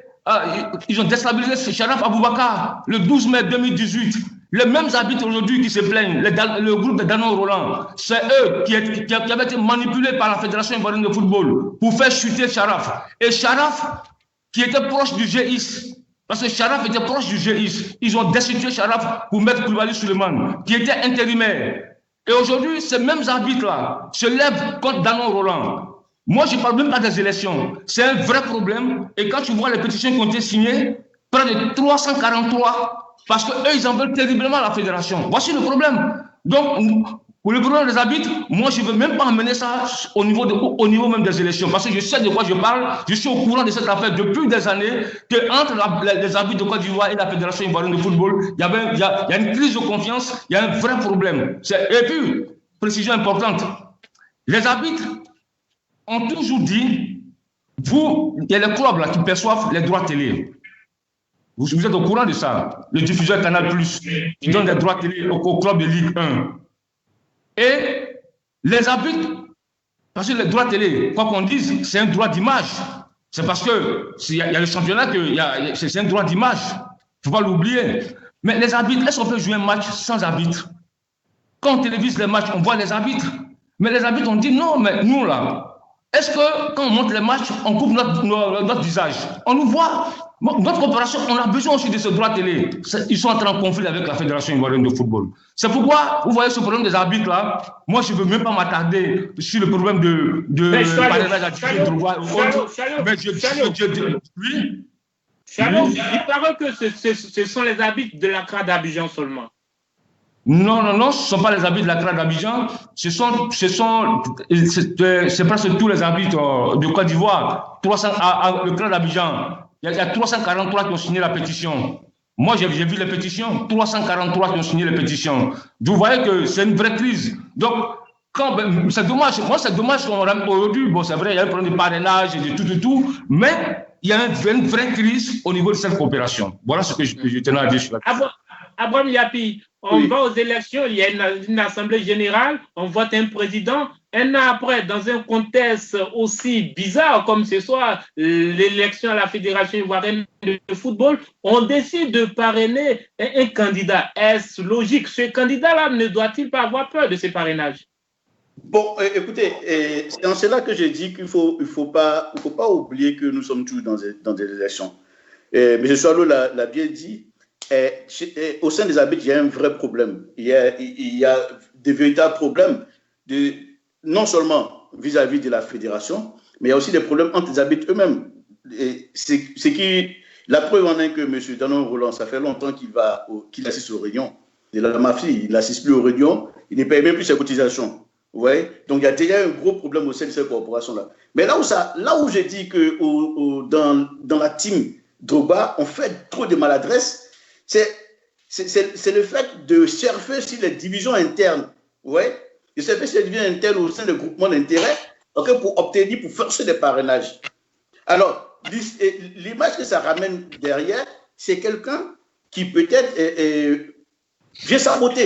ils ont déstabilisé Sharaf Aboubakar le 12 mai 2018. Les mêmes arbitres aujourd'hui qui se plaignent, le groupe de Danon Roland, c'est eux qui avaient été manipulés par la Fédération ivoirienne de football pour faire chuter Sharaf. Et Sharaf, qui était proche du GIS, parce que Sharaf était proche du GIS, ils ont destitué Sharaf pour mettre Koulibaly Suleiman, qui était intérimaire. Et aujourd'hui, ces mêmes arbitres-là se lèvent contre Danon Roland. Moi, je ne parle même pas des élections. C'est un vrai problème. Et quand tu vois les pétitions qui ont été signées, près de 343, parce qu'eux, ils en veulent terriblement à la fédération. Voici le problème. Donc, pour le problème des arbitres, moi, je ne veux même pas amener ça au niveau même des élections. Parce que je sais de quoi je parle. Je suis au courant de cette affaire depuis des années, qu'entre les arbitres de Côte d'Ivoire et la Fédération ivoirienne de football, il y a une crise de confiance, il y a un vrai problème. Et puis, précision importante, les arbitres ont toujours dit, il y a les clubs là, qui perçoivent les droits télé. Vous êtes au courant de ça. Le diffuseur Canal+, qui donne des droits télé au club de Ligue 1. Et les arbitres, parce que les droits télé, quoi qu'on dise, c'est un droit d'image. C'est parce qu'il y a le championnat que c'est un droit d'image. Il ne faut pas l'oublier. Mais les arbitres, est-ce qu'on peut jouer un match sans arbitre? Quand on télévise les matchs, on voit les arbitres. Mais les arbitres ont dit non, mais nous là, est-ce que quand on monte les matchs, on coupe notre visage? On nous voit. Notre coopération, on a besoin aussi de ce droit télé. Ils sont en train de conflit avec la Fédération ivoirienne de football. C'est pourquoi, vous voyez ce problème des arbitres là, moi je ne veux même pas m'attarder sur le problème de parrainage à Didier Drogba. Il paraît que ce sont les arbitres de l'Accra d'Abidjan seulement. Non, non, non, ce ne sont pas les arbitres de la CRA d'Abidjan, c'est presque tous les arbitres de Côte d'Ivoire. Le CRA d'Abidjan, il y a 343 qui ont signé la pétition. Moi, j'ai vu les pétitions, 343 qui ont signé les pétitions. Vous voyez que c'est une vraie crise. Donc, c'est dommage. Moi, c'est dommage qu'on aujourd'hui, bon, c'est vrai, il y a un problème de parrainage et de tout, mais il y a une vraie crise au niveau de cette coopération. Voilà ce que je tenais à dire sur la Abraham Yapi, on va aux élections, il y a une assemblée générale, on vote un président. Un an après, dans un contexte aussi bizarre comme ce soir, l'élection à la Fédération ivoirienne de football, on décide de parrainer un candidat. Est-ce logique? Ce candidat-là ne doit-il pas avoir peur de ce parrainage? Bon, écoutez, c'est en cela que j'ai dit qu'il ne faut pas oublier que nous sommes tous dans des élections. M. Soalo l'a bien dit. Au sein des arbitres, il y a un vrai problème. Il y a des véritables problèmes, non seulement vis-à-vis de la fédération, mais il y a aussi des problèmes entre les arbitres eux-mêmes. La preuve en est que M. Danon Roland, ça fait longtemps qu'il assiste aux réunions de la mafie. Il n'assiste plus aux réunions, il ne paye même plus ses cotisations. Vous voyez? Donc il y a déjà un gros problème au sein de cette corporation-là. Mais là où j'ai dit que dans la team Drogba, on fait trop de maladresse, c'est le fait de surfer sur les divisions internes, ouais, de surfer sur les divisions internes au sein des groupements d'intérêt, okay, pour faire des parrainages. Alors, l'image que ça ramène derrière, c'est quelqu'un qui peut-être vient sabote.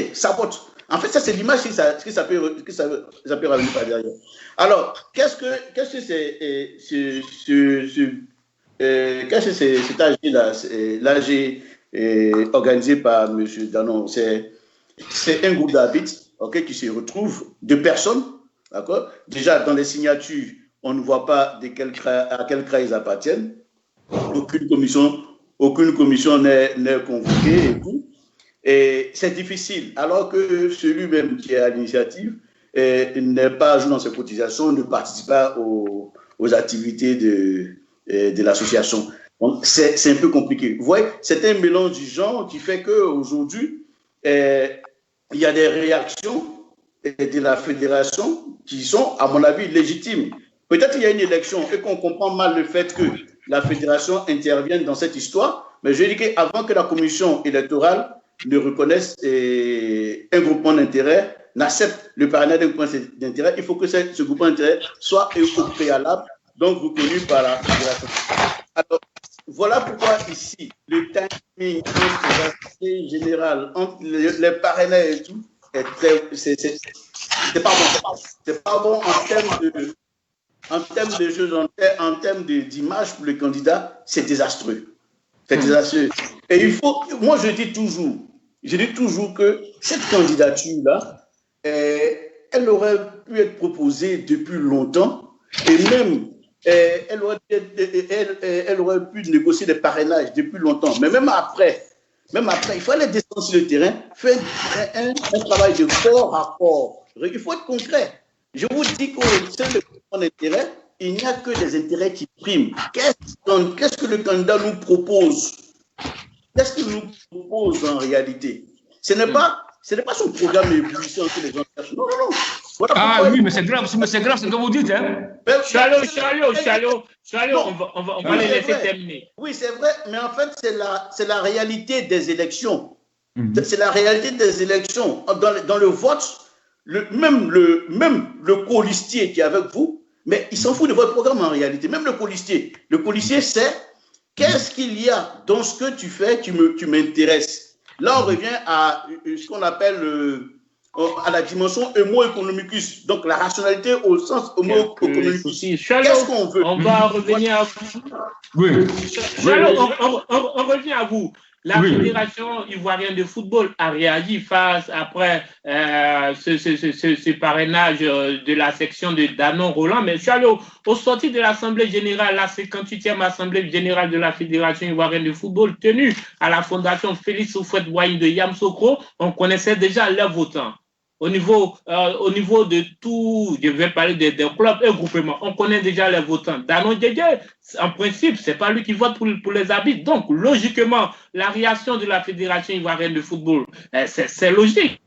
En fait, ça c'est l'image que ça peut ramener par derrière. Alors, qu'est-ce que cet AG-là, l'AG organisé par M. Danon, c'est un groupe d'arbitres, okay, qui se retrouve de personnes. Déjà, dans les signatures, on ne voit pas à quel CRA ils appartiennent. Aucune commission n'est convoquée et tout. Et c'est difficile, alors que celui-même qui est à l'initiative n'est pas joué dans ses cotisations, ne participe pas aux activités de l'association. C'est un peu compliqué. Vous voyez, c'est un mélange du genre qui fait qu'aujourd'hui, il y a des réactions de la fédération qui sont, à mon avis, légitimes. Peut-être qu'il y a une élection et qu'on comprend mal le fait que la fédération intervienne dans cette histoire, mais je dis qu'avant que la commission électorale ne reconnaisse un groupement d'intérêt, n'accepte le parrainage d'un groupement d'intérêt, il faut que ce groupement d'intérêt soit au préalable, donc reconnu par la fédération. Alors, voilà pourquoi ici, le timing entre l'Assemblée générale, entre les parrainages et tout, c'est pas bon. C'est pas bon en termes de choses, en termes d'image pour le candidat, c'est désastreux. C'est désastreux. Et moi je dis toujours que cette candidature-là, elle aurait pu être proposée depuis longtemps et même elle aurait pu négocier des parrainages depuis longtemps. Mais même après, il faut aller descendre sur le terrain, faire un travail de corps à corps. Il faut être concret. Je vous dis qu'au sein de mon intérêt, il n'y a que des intérêts qui priment. Qu'est-ce que le candidat nous propose? Qu'est-ce qu'il nous propose en réalité? Ce n'est pas son programme éblouissant que les gens cherchent. Non. Voilà oui, mais c'est grave ce que vous dites. Hein? Chalo, on va les laisser terminer. Oui, c'est vrai, mais en fait, c'est la réalité des élections. C'est la réalité des élections. Dans le vote, même le colistier qui est avec vous, mais il s'en fout de votre programme en réalité. Même le colistier sait qu'est-ce qu'il y a dans ce que tu fais, tu m'intéresses. Là, on revient à ce qu'on appelle à la dimension homo economicus, donc la rationalité au sens homo economicus. Qu'est-ce qu'on veut? On va revenir à vous. Oui. On revient à vous. La Fédération ivoirienne de football a réagi après ce parrainage de la section de Danon Roland. Mais Chalo, au sorti de l'Assemblée générale, la 58e Assemblée générale de la Fédération ivoirienne de football, tenue à la Fondation Félix Houphouët-Boigny de Yamoussoukro, on connaissait déjà leurs votants. au niveau de tout, je vais parler des clubs et groupements, on connaît déjà les votants. Danon Djedje, en principe, ce n'est pas lui qui vote pour les arbitres. Donc, logiquement, la réaction de la Fédération ivoirienne de football, c'est logique.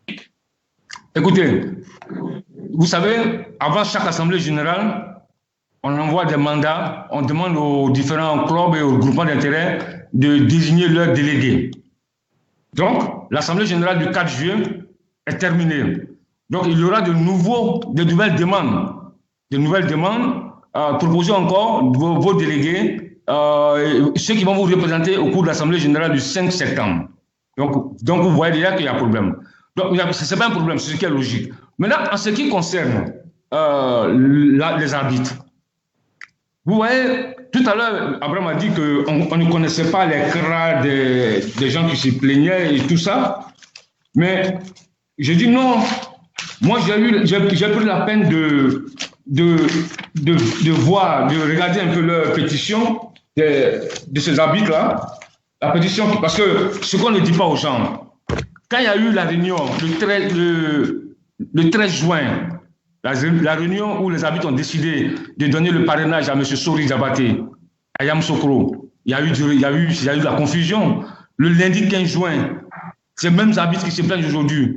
Écoutez, vous savez, avant chaque assemblée générale, on envoie des mandats, on demande aux différents clubs et aux groupements d'intérêt de désigner leurs délégués. Donc, l'assemblée générale du 4 juin est terminée. Donc, il y aura de nouvelles demandes. Proposez encore vos délégués, ceux qui vont vous représenter au cours de l'assemblée générale du 5 septembre. Donc vous voyez déjà qu'il y a un problème. Donc, ce n'est pas un problème, c'est ce qui est logique. Maintenant, en ce qui concerne les arbitres, vous voyez, tout à l'heure, Abraham a dit qu'on ne connaissait pas les cras des gens qui se plaignaient et tout ça. Mais j'ai dit non. Moi, j'ai pris la peine de voir, de regarder un peu leur pétition de ces arbitres-là. La pétition, parce que ce qu'on ne dit pas aux gens, quand il y a eu la réunion le 13 juin, la réunion où les arbitres ont décidé de donner le parrainage à M. Sori Diabaté, à Yamoussoukro, il y a eu de la confusion. Le lundi 15 juin, ces mêmes arbitres qui se plaignent aujourd'hui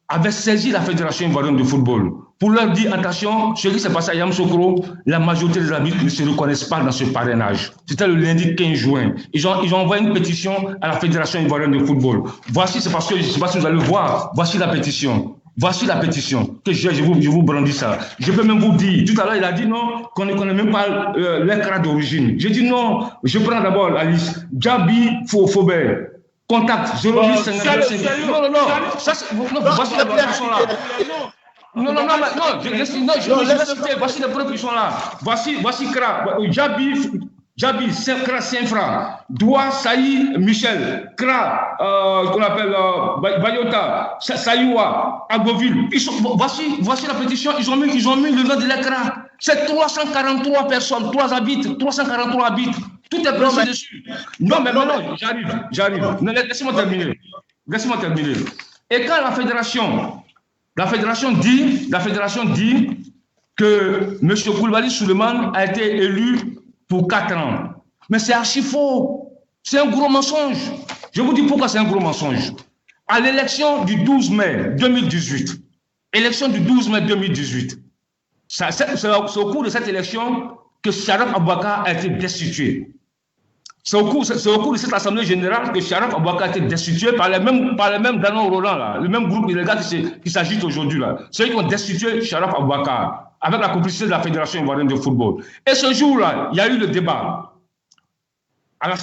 avaient saisi la Fédération ivoirienne de football pour leur dire attention, ce qui s'est passé à Yamoussoukro, la majorité des arbitres ne se reconnaissent pas dans ce parrainage. C'était le lundi 15 juin. Ils ont envoyé une pétition à la Fédération ivoirienne de football. Voici, c'est parce que je ne sais pas si vous allez voir, voici la pétition. Voici la pétition que je vous brandis ça. Je peux même vous dire, tout à l'heure il a dit non, qu'on ne connaît même pas l'écran d'origine. J'ai dit non, je prends d'abord la liste. Djabi Faubert, contact 0855. Non, voici les preuves qui sont là. Non, je vais citer, voici les preuves qui sont là. Voici Kra, Djabi, Kra Saint-Fra, Doua Saï Michel, Kra, qu'on appelle Bayota, Saïoua, Agoville. Voici la pétition, ils ont mis le nom de l'écran. C'est 343 personnes, 343 arbitres. Tout est placé dessus. Non, mais maintenant, j'arrive. Laissez-moi terminer. Et quand la fédération dit que M. Koulibaly Souleymane a été élu pour 4 ans. Mais c'est archi faux. C'est un gros mensonge. Je vous dis pourquoi c'est un gros mensonge. À l'élection du 12 mai 2018, c'est au cours de cette élection que Sharaf Aboubakar a été destitué. C'est au cours de cette assemblée générale que Sharaf Aboubakar a été destitué par les mêmes Danon Roland, là, le même groupe illégal qui s'agite aujourd'hui. Ceux qui ont destitué Sharaf Aboubakar avec la complicité de la Fédération ivoirienne de football. Et ce jour-là, il y a eu le débat.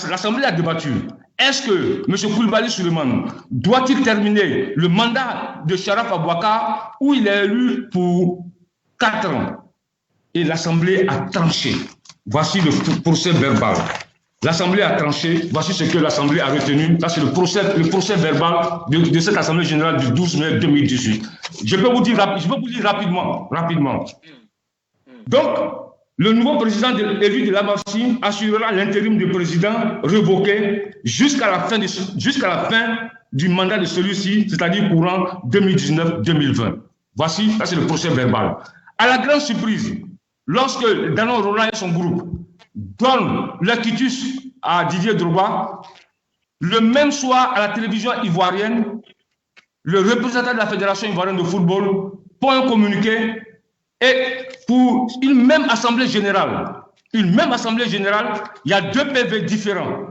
L'Assemblée a débattu. Est-ce que M. Koulibaly Souleymane doit-il terminer le mandat de Sharaf Aboubakar où il est élu pour 4 ans? Et l'Assemblée a tranché. Voici le procès verbal. L'Assemblée a tranché. Voici ce que l'Assemblée a retenu. Ça, c'est le procès verbal de cette Assemblée générale du 12 mai 2018. Je peux vous dire rapidement. Donc, le nouveau président élu de l'Amassi assurera l'intérim du président révoqué jusqu'à la fin du mandat de celui-ci, c'est-à-dire courant 2019-2020. Voici, ça c'est le procès verbal. À la grande surprise, lorsque Danon Roland et son groupe donnent leur quitus à Didier Drogba, le même soir à la télévision ivoirienne, le représentant de la Fédération ivoirienne de football prend un communiqué et pour une même assemblée générale, il y a 2 PV différents.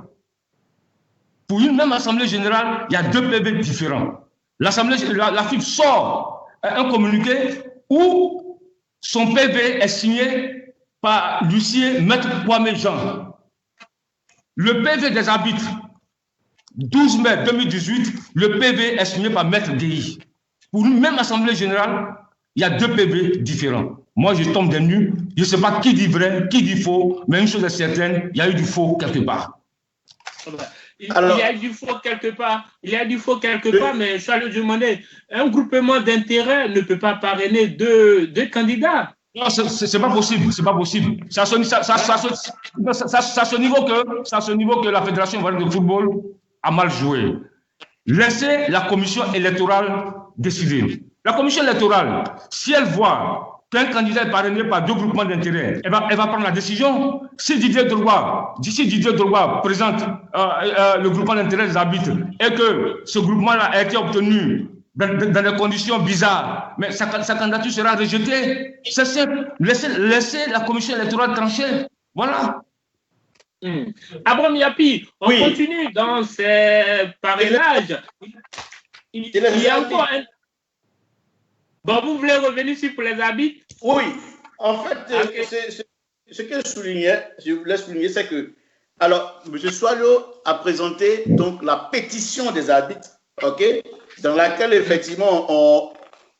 Pour une même assemblée générale, il y a 2 PV différents. La FIF sort un communiqué où son PV est signé par l'huissier Maître Kwame Jean. Le PV des arbitres, 12 mai 2018, le PV est signé par Maître Guéhi. Pour une même assemblée générale, il y a 2 PV différents. Moi, je tombe des nues. Je ne sais pas qui dit vrai, qui dit faux, mais une chose est certaine, il y a eu du faux quelque part. Il y a du faux quelque part, mais Charles Djumane, un groupement d'intérêts ne peut pas parrainer deux candidats. Non, c'est pas possible. C'est à ce niveau que la Fédération ivoirienne de football a mal joué. Laissez la commission électorale décider. La commission électorale, si elle voit qu'un candidat est parrainé par 2 groupements d'intérêts, elle va prendre la décision. Si Didier Drogba présente le groupement d'intérêts des arbitres et que ce groupement-là a été obtenu dans des conditions bizarres, mais sa candidature sera rejetée. C'est simple. Laissez la commission électorale trancher. Voilà. Abraham Yapi, on continue dans ces parrainages. Il y a encore un... Bon, vous voulez revenir sur les arbitres? Oui. En fait, ce que je voulais souligner, c'est que, alors, M. Soileau a présenté donc la pétition des arbitres, ok, dans laquelle effectivement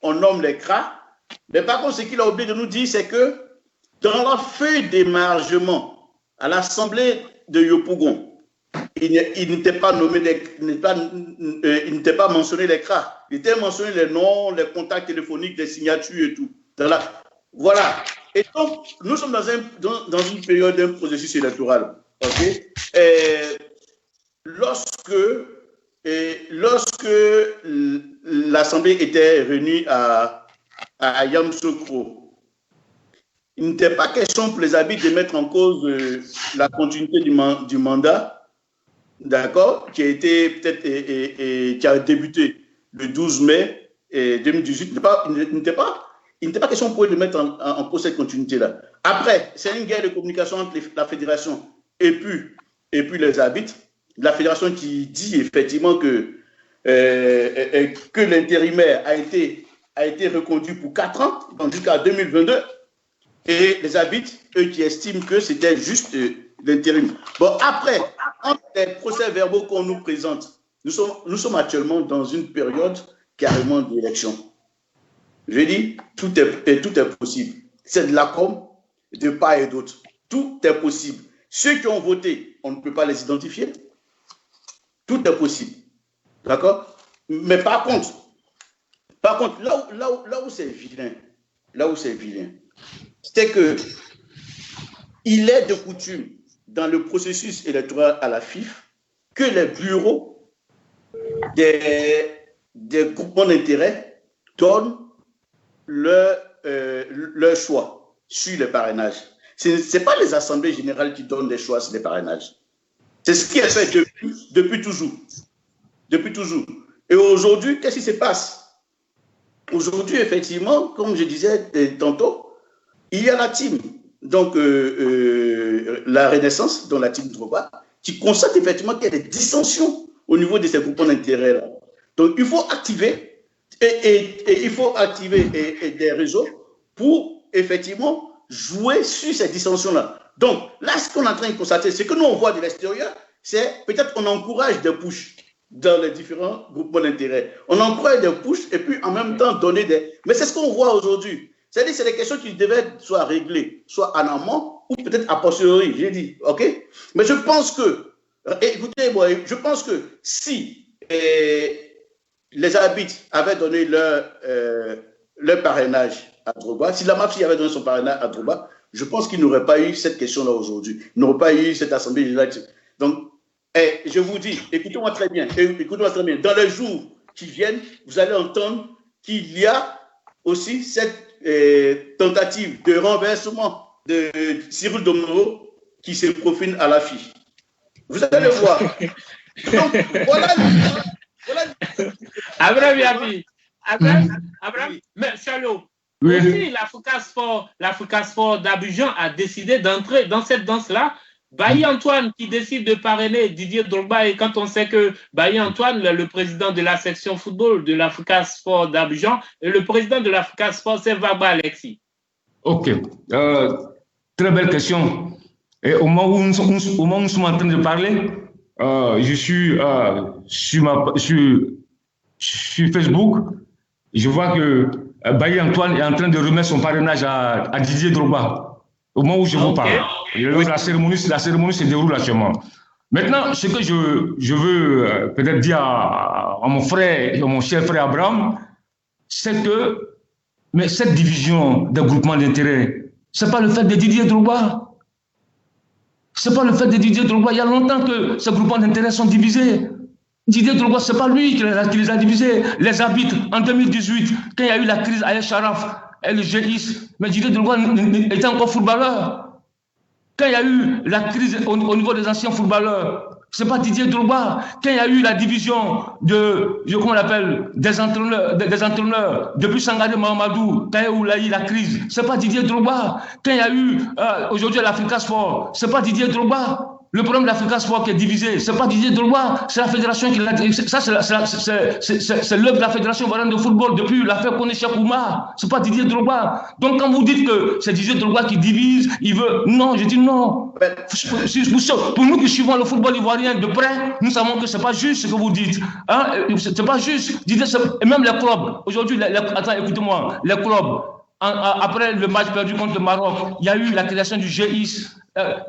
on nomme les CRA. Mais par contre, ce qu'il a oublié de nous dire, c'est que dans la feuille d'émargement à l'Assemblée de Yopougon, il n'était pas nommé, il n'était pas mentionné les CRA. Il était mentionné les noms, les contacts téléphoniques, les signatures et tout. Voilà. Et donc, nous sommes dans une période d'un processus électoral. Okay? Lorsque l'Assemblée était réunie à Yamoussoukro, il n'était pas question pour les arbitres de mettre en cause la continuité du mandat, d'accord, qui a été peut-être qui a débuté le 12 mai 2018. Il n'était pas question pour eux de mettre en cause cette continuité-là. Après, c'est une guerre de communication entre la fédération et puis les arbitres. La fédération qui dit effectivement que l'intérimaire a été reconduit pour 4 ans, donc jusqu'à 2022. Et les arbitres, eux, qui estiment que c'était juste l'intérim. Bon, après, entre les procès-verbaux qu'on nous présente, nous sommes actuellement dans une période carrément d'élection. Je dis, tout est possible. C'est de la com, de part et d'autre. Tout est possible. Ceux qui ont voté, on ne peut pas les identifier. Tout est possible. D'accord? Mais par contre, là où c'est vilain, c'est que il est de coutume dans le processus électoral à la FIF que les bureaux des groupements d'intérêt donnent leur choix sur les parrainages. Ce n'est pas les assemblées générales qui donnent les choix sur les parrainages. C'est ce qui est fait depuis toujours. Depuis toujours. Et aujourd'hui, qu'est-ce qui se passe? Aujourd'hui, effectivement, comme je disais tantôt, il y a la team, donc la Renaissance, dont la team Drogba, qui constate effectivement qu'il y a des dissensions au niveau de ces groupements d'intérêt-là. Donc, il faut activer des réseaux pour effectivement jouer sur ces dissensions-là. Donc, là, ce qu'on est en train de constater, c'est que nous, on voit de l'extérieur, c'est peut-être qu'on encourage des pushs dans les différents groupements d'intérêt. On encourage des pushs et puis en même temps donner des... Mais c'est ce qu'on voit aujourd'hui. C'est-à-dire que c'est des questions qui devaient soit réglées, soit en amont, ou peut-être a posteriori, j'ai dit, ok? Mais je pense que, écoutez, moi, je pense que si les arbitres avaient donné leur parrainage à Drogba, si la MAPSI avait donné son parrainage à Drogba, je pense qu'il n'aurait pas eu cette question-là aujourd'hui. Il n'aurait pas eu cette assemblée générale. Donc, je vous dis, écoutez-moi très bien, dans les jours qui viennent, vous allez entendre qu'il y a aussi cette tentative de renversement de Cyril Domnoro qui se profile à la FIF. Vous allez voir. Donc, voilà. Abraham Yapi. Abraham, mais Charlot, aussi l'Africa Sport d'Abidjan a décidé d'entrer dans cette danse-là. Bailly Antoine qui décide de parrainer Didier Drogba, et quand on sait que Bailly Antoine, le président de la section football de l'Africa Sport d'Abidjan, et le président de l'Africa Sport, c'est Vagba Alexis. Ok, très belle question. Et au moment où nous sommes en train de parler, je suis sur Facebook, je vois que Bailly Antoine est en train de remettre son parrainage à Didier Drogba. Au moment où je vous parle, la cérémonie se déroule actuellement. Maintenant, ce que je veux peut-être dire à mon frère, à mon cher frère Abraham, c'est que mais cette division des groupements d'intérêt, ce n'est pas le fait de Didier Drogba. Ce n'est pas le fait de Didier Drogba. Il y a longtemps que ces groupements d'intérêt sont divisés. Didier Drogba, ce n'est pas lui qui les a divisés. Les arbitres, en 2018, quand il y a eu la crise à El Sharaf et le GIS, mais Didier Drogba était encore footballeur. Quand il y a eu la crise au niveau des anciens footballeurs, ce n'est pas Didier Drogba. Quand il y a eu la division comment on l'appelle, des entraîneurs, depuis Sangaré Mahamadou, quand il y a eu la crise, ce n'est pas Didier Drogba. Quand il y a eu aujourd'hui l'Africa Sport, ce n'est pas Didier Drogba. Le problème de l'Africa Sport qui est divisé, ce n'est pas Didier Drogba, c'est la fédération qui l'a dit. Ça, c'est l'œuvre de la fédération ivoirienne de football depuis l'affaire Koné Kouma. Ce n'est pas Didier Drogba. Donc, quand vous dites que c'est Didier Drogba qui divise, il veut. Non, je dis non. Pour nous qui suivons le football ivoirien de près, nous savons que ce n'est pas juste ce que vous dites. Hein? Ce n'est pas juste. Et même les clubs, aujourd'hui, attends, écoutez-moi, les clubs, après le match perdu contre le Maroc, il y a eu la création du GIS.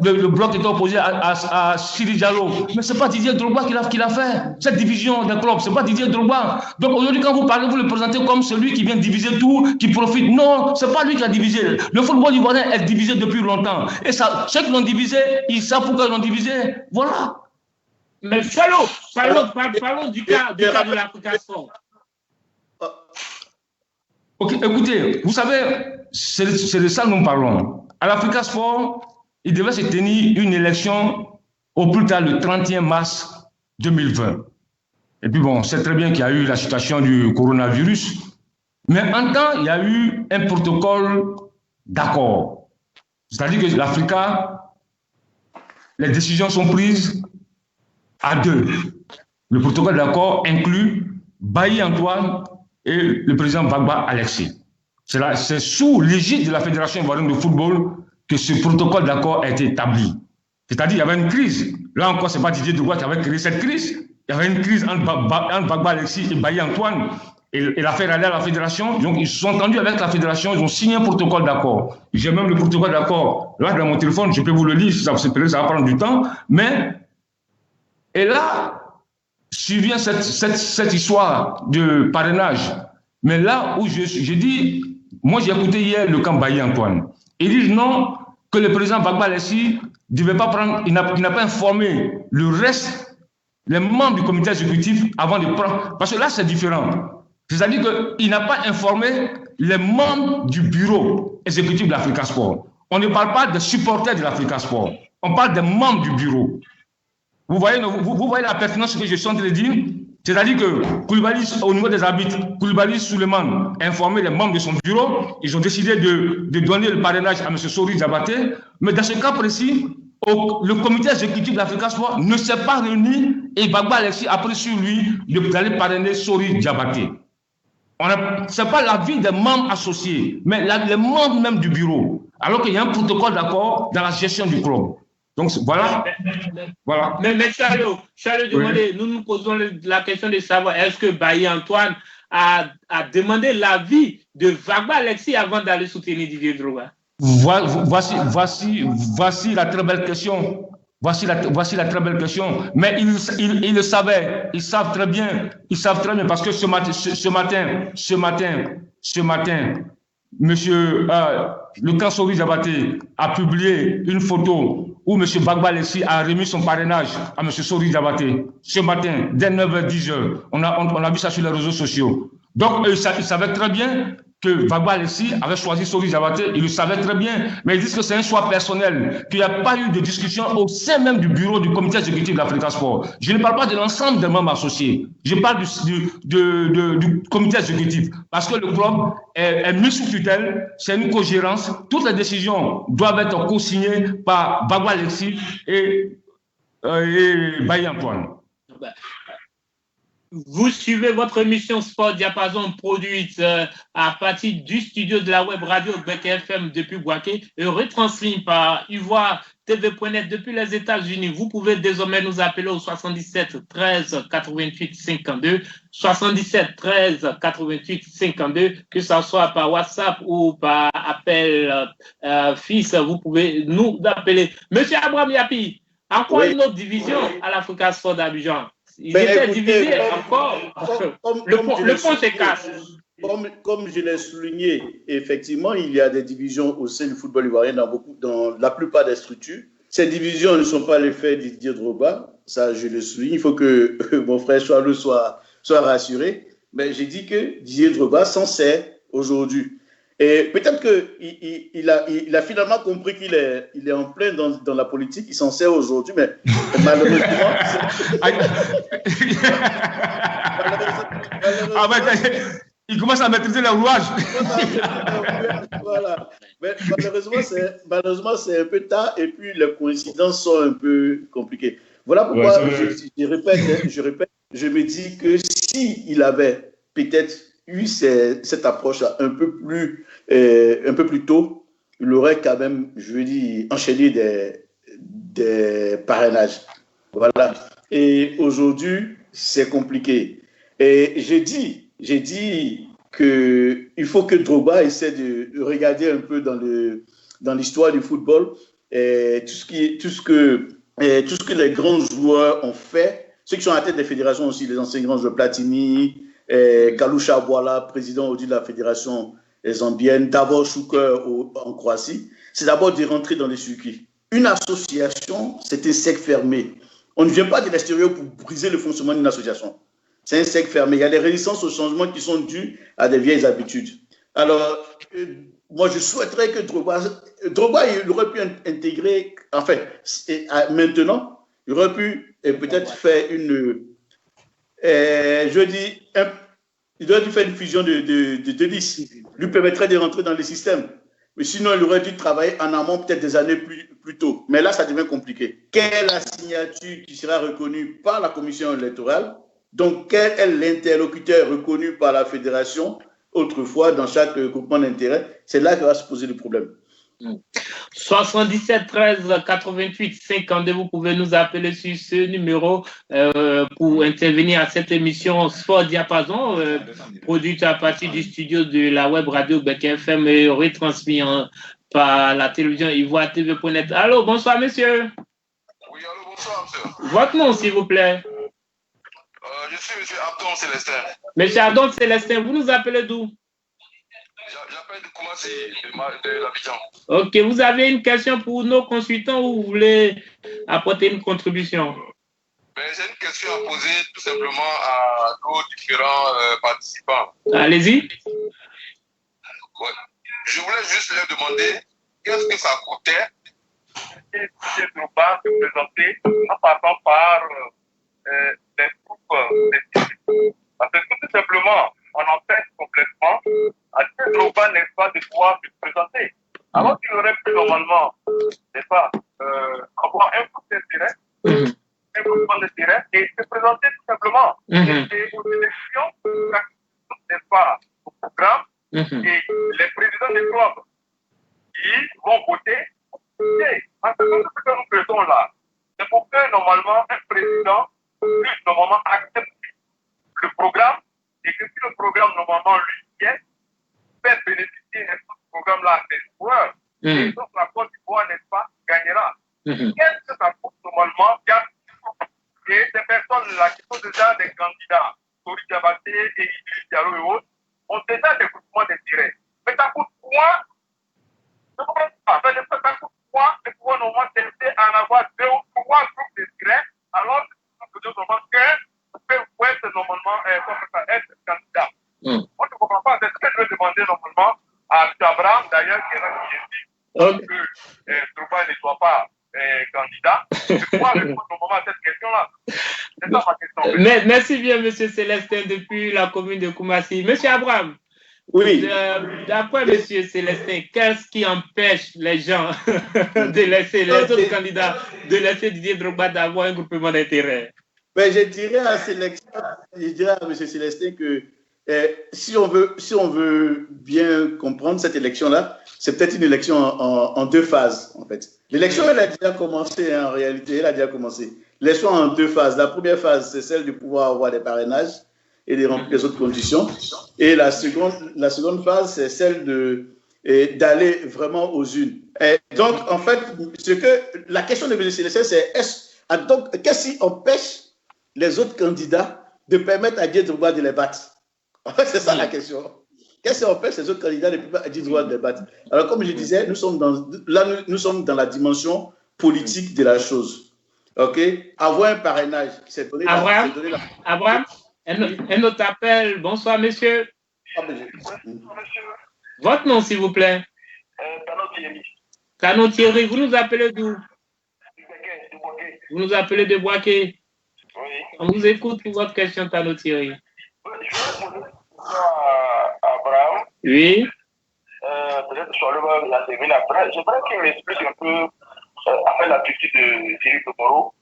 Le bloc était opposé à Siri Diallo. Mais ce n'est pas Didier Drogba qui l'a fait. Cette division des clubs, ce n'est pas Didier Drogba. Donc aujourd'hui, quand vous parlez, vous le présentez comme celui qui vient diviser tout, qui profite. Non, ce n'est pas lui qui a divisé. Le football ivoirien est divisé depuis longtemps. Et ça, ceux qui l'ont divisé, ils savent pourquoi ils l'ont divisé. Voilà. Mais parlons du cas de l'Africa Sport. Ok, écoutez, vous savez, c'est de ça que nous parlons. À l'Africa Sport, il devait se tenir une élection au plus tard le 31 mars 2020. Et puis bon, c'est très bien qu'il y a eu la situation du coronavirus, mais en temps, il y a eu un protocole d'accord. C'est-à-dire que l'Africa, les décisions sont prises à deux. Le protocole d'accord inclut Bailly Antoine et le président Gbagba Alexis. C'est sous l'égide de la Fédération ivoirienne de football que ce protocole d'accord a été établi. C'est-à-dire qu'il y avait une crise. Là encore, ce n'est pas Didier Drogba qui avait créé cette crise. Il y avait une crise entre Gbagba Alexis et Bailly Antoine. Et l'affaire allait à la fédération. Donc, ils se sont entendus avec la fédération. Ils ont signé un protocole d'accord. J'ai même le protocole d'accord. Là, dans mon téléphone, je peux vous le lire. Ça va prendre du temps. Et là, survient cette histoire de parrainage. Mais là où je dis, moi j'ai écouté hier le camp Bailly Antoine. Il dit non, que le président Gbagba Alexis ne devait pas prendre, il n'a pas informé le reste, les membres du comité exécutif avant de prendre. Parce que là c'est différent. C'est-à-dire qu'il n'a pas informé les membres du bureau exécutif de l'Africa Sport. On ne parle pas des supporters de l'Africa Sport. On parle des membres du bureau. Vous voyez la pertinence que je suis en train de dire? C'est-à-dire que Koulibaly, au niveau des arbitres, Koulibaly Souleymane a informé les membres de son bureau. Ils ont décidé de donner le parrainage à M. Sori Diabaté. Mais dans ce cas précis, le comité exécutif de l'Africa Sport ne s'est pas réuni et Gbagba Alexis a pris sur lui d'aller parrainer Sori Diabaté. Ce n'est pas l'avis des membres associés, mais les membres même du bureau. Alors qu'il y a un protocole d'accord dans la gestion du club. Donc voilà. Mais Charles demandé, nous nous posons la question de savoir est-ce que Bailly Antoine a demandé l'avis de Gbagba Alexis avant d'aller soutenir Didier Drogba? Voici la très belle question. Voici la très belle question. Mais ils le savaient. Ils savent très bien parce que ce matin, monsieur le camp Sori Diabaté a publié une photo où M. Gbagba Alexis a remis son parrainage à M. Sori Diabaté ce matin, dès 9h-10h. On a vu ça sur les réseaux sociaux. Donc, ils savaient très bien que Gbagba Alexis avait choisi Sori Diabaté. Ils le savaient très bien. Mais ils disent que c'est un choix personnel, qu'il n'y a pas eu de discussion au sein même du bureau du comité exécutif de l'Africa Sport. Je ne parle pas de l'ensemble des membres associés. Je parle du comité exécutif. Parce que le club est mis sous tutelle. C'est une cogérance. Toutes les décisions doivent être co-signées par Gbagba Alexis et Bailly Antoine. Vous suivez votre émission Sport Diapason produite à partir du studio de la web radio Gbek FM depuis Bouaké et retransmise par Ivoire TV.net depuis les États-Unis. Vous pouvez désormais nous appeler au 77 13 88 52, 77 13 88 52, que ce soit par WhatsApp ou par appel fixe. Vous pouvez nous appeler. Monsieur Abraham Yapi, encore une autre division à l'Africa Sport d'Abidjan. Ils étaient divisés encore. Le pont se casse. Comme je l'ai souligné, effectivement, il y a des divisions au sein du football ivoirien dans la plupart des structures. Ces divisions ne sont pas l'effet de Didier Drogba, ça je le souligne, il faut que mon frère Charles soit rassuré, mais j'ai dit que Didier Drogba s'en sert aujourd'hui. Et peut-être qu'il a finalement compris qu'il est en plein dans la politique, il s'en sert aujourd'hui, mais malheureusement... Il commence à maîtriser les rouages. Voilà. Mais malheureusement, c'est un peu tard et puis les coïncidences sont un peu compliquées. Voilà pourquoi je répète, je me dis que s'il avait peut-être eu cette approche un peu plus tôt, il aurait quand même, je veux dire, enchaîné des parrainages. Voilà. Et aujourd'hui, c'est compliqué. Et j'ai dit qu'il faut que Drogba essaie de regarder un peu dans l'histoire du football et tout ce que les grands joueurs ont fait, ceux qui sont à la tête des fédérations aussi, les anciens grands joueurs, Platini, Kalou Chabwala, président aujourd'hui de la fédération zambienne, Davor Šuker en Croatie, c'est d'abord de rentrer dans les circuits. Une association, c'est un cercle fermé. On ne vient pas de l'extérieur pour briser le fonctionnement d'une association. C'est un cercle fermé. Il y a des résistances au changement qui sont dues à des vieilles habitudes. Alors, moi, je souhaiterais que Drogba, il aurait pu intégrer, enfin, maintenant, il aurait pu peut-être faire il aurait dû faire une fusion de listes, lui permettrait de rentrer dans le système. Mais sinon, il aurait dû travailler en amont peut-être des années plus tôt. Mais là, ça devient compliqué. Quelle est la signature qui sera reconnue par la commission électorale? Donc, quel est l'interlocuteur reconnu par la fédération autrefois dans chaque groupement d'intérêt? C'est là que va se poser le problème. 77 13 88 52, vous pouvez nous appeler sur ce numéro pour intervenir à cette émission Sport Diapason, produite à partir du studio de la web radio Bec FM et retransmis par la télévision Ivoire TV.net. Allô, bonsoir monsieur. Oui, allô, bonsoir monsieur. Votre nom s'il vous plaît. Je suis monsieur Abdon Célestin. Monsieur Abdon Célestin, vous nous appelez d'où? J'appelle de Koumassi, de l'Abidjan. Ok, vous avez une question pour nos consultants ou vous voulez apporter une contribution? J'ai une question à poser tout simplement à nos différents participants. Allez-y. Ouais. Je voulais juste leur demander qu'est-ce que ça coûtait de Drogba de présenter en passant par les groupes. Parce que tout simplement, on empêche complètement à ce Drogba, n'est-ce pas, de pouvoir se présenter. Alors qu'il aurait pu normalement, n'est-ce pas, avoir un coup d'intérêt, un mouvement d'intérêt et se présenter tout simplement. Et c'est aux élections, n'est-ce pas, au programme, et les présidents des clubs qui vont voter. Et en ce que nous faisons là, c'est pour que normalement un président puisse normalement accepter le programme et que si le programme normalement lui vient, faire bénéficier de ce programme-là des joueurs, et donc la Côte d'Ivoire, n'est-ce pas, gagnera. Qu'est-ce que ça coûte normalement? Et ces personnes-là qui sont déjà des candidats, Tori Diabaté et Idriss Diallo et autres, ont déjà des groupements d'intérêt. Mais ça coûte quoi? Je ne comprends pas. Ça coûte quoi de pouvoir normalement tester à en avoir 2 ou 3 groupes d'intérêt alors que normalement peut être normalement être candidat. On ne comprend pas. C'est ce que je vais demander normalement à M. Abraham, d'ailleurs, qui est là, qui que Drogba ne soit pas candidat. Je dois répondre normalement à cette question-là. C'est ça ma question. Merci bien, M. Célestin, depuis la commune de Koumassi. M. Abraham, oui. D'après M. Célestin, qu'est-ce qui empêche les gens de laisser les autres candidats, de laisser Didier Drogba d'avoir un groupement d'intérêt? Ben, je dirais à M. Célestin que si on veut bien comprendre cette élection-là, c'est peut-être une élection en 2 phases, en fait. L'élection, elle a déjà commencé, en réalité, elle a déjà commencé. L'élection en 2 phases. La première phase, c'est celle de pouvoir avoir des parrainages et de remplir les autres conditions. Et la seconde phase, c'est celle d'aller vraiment aux urnes. Et donc, en fait, la question de M. Célestin, c'est qu'est-ce qui empêche les autres candidats de permettre à Didier Drogba de les battre? En fait, c'est ça la question. Qu'est-ce qui empêche les autres candidats de permettre à Didier Drogba de les battre? Alors, comme je disais, nous sommes dans la dimension politique de la chose. OK? Avoir un parrainage qui s'est donné... Abraham, un autre appel. Bonsoir, monsieur. Votre nom, s'il vous plaît. Tano Thierry, vous nous appelez d'où? Vous nous appelez de Boaké. Oui. On vous écoute pour votre question, Tano Thierry. Je vais poser une question à Abraham. Oui. Peut-être sur le la termine après. J'aimerais qu'il m'explique un peu après l'attitude de Philippe Moro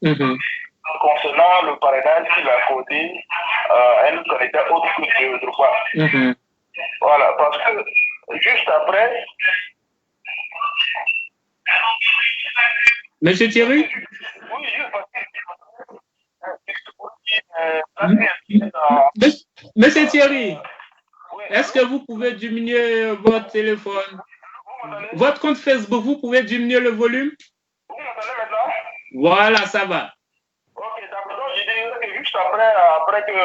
concernant le parrainage qu'il a accordé à un candidat autre que de droit. Voilà, parce que juste après. Monsieur Thierry? Oui, juste parce que. Monsieur Thierry, est-ce que vous pouvez diminuer votre téléphone? Votre compte Facebook, vous pouvez diminuer le volume? Vous m'entendez maintenant? Voilà, ça va. Ok, d'accord. Je dirais que juste après que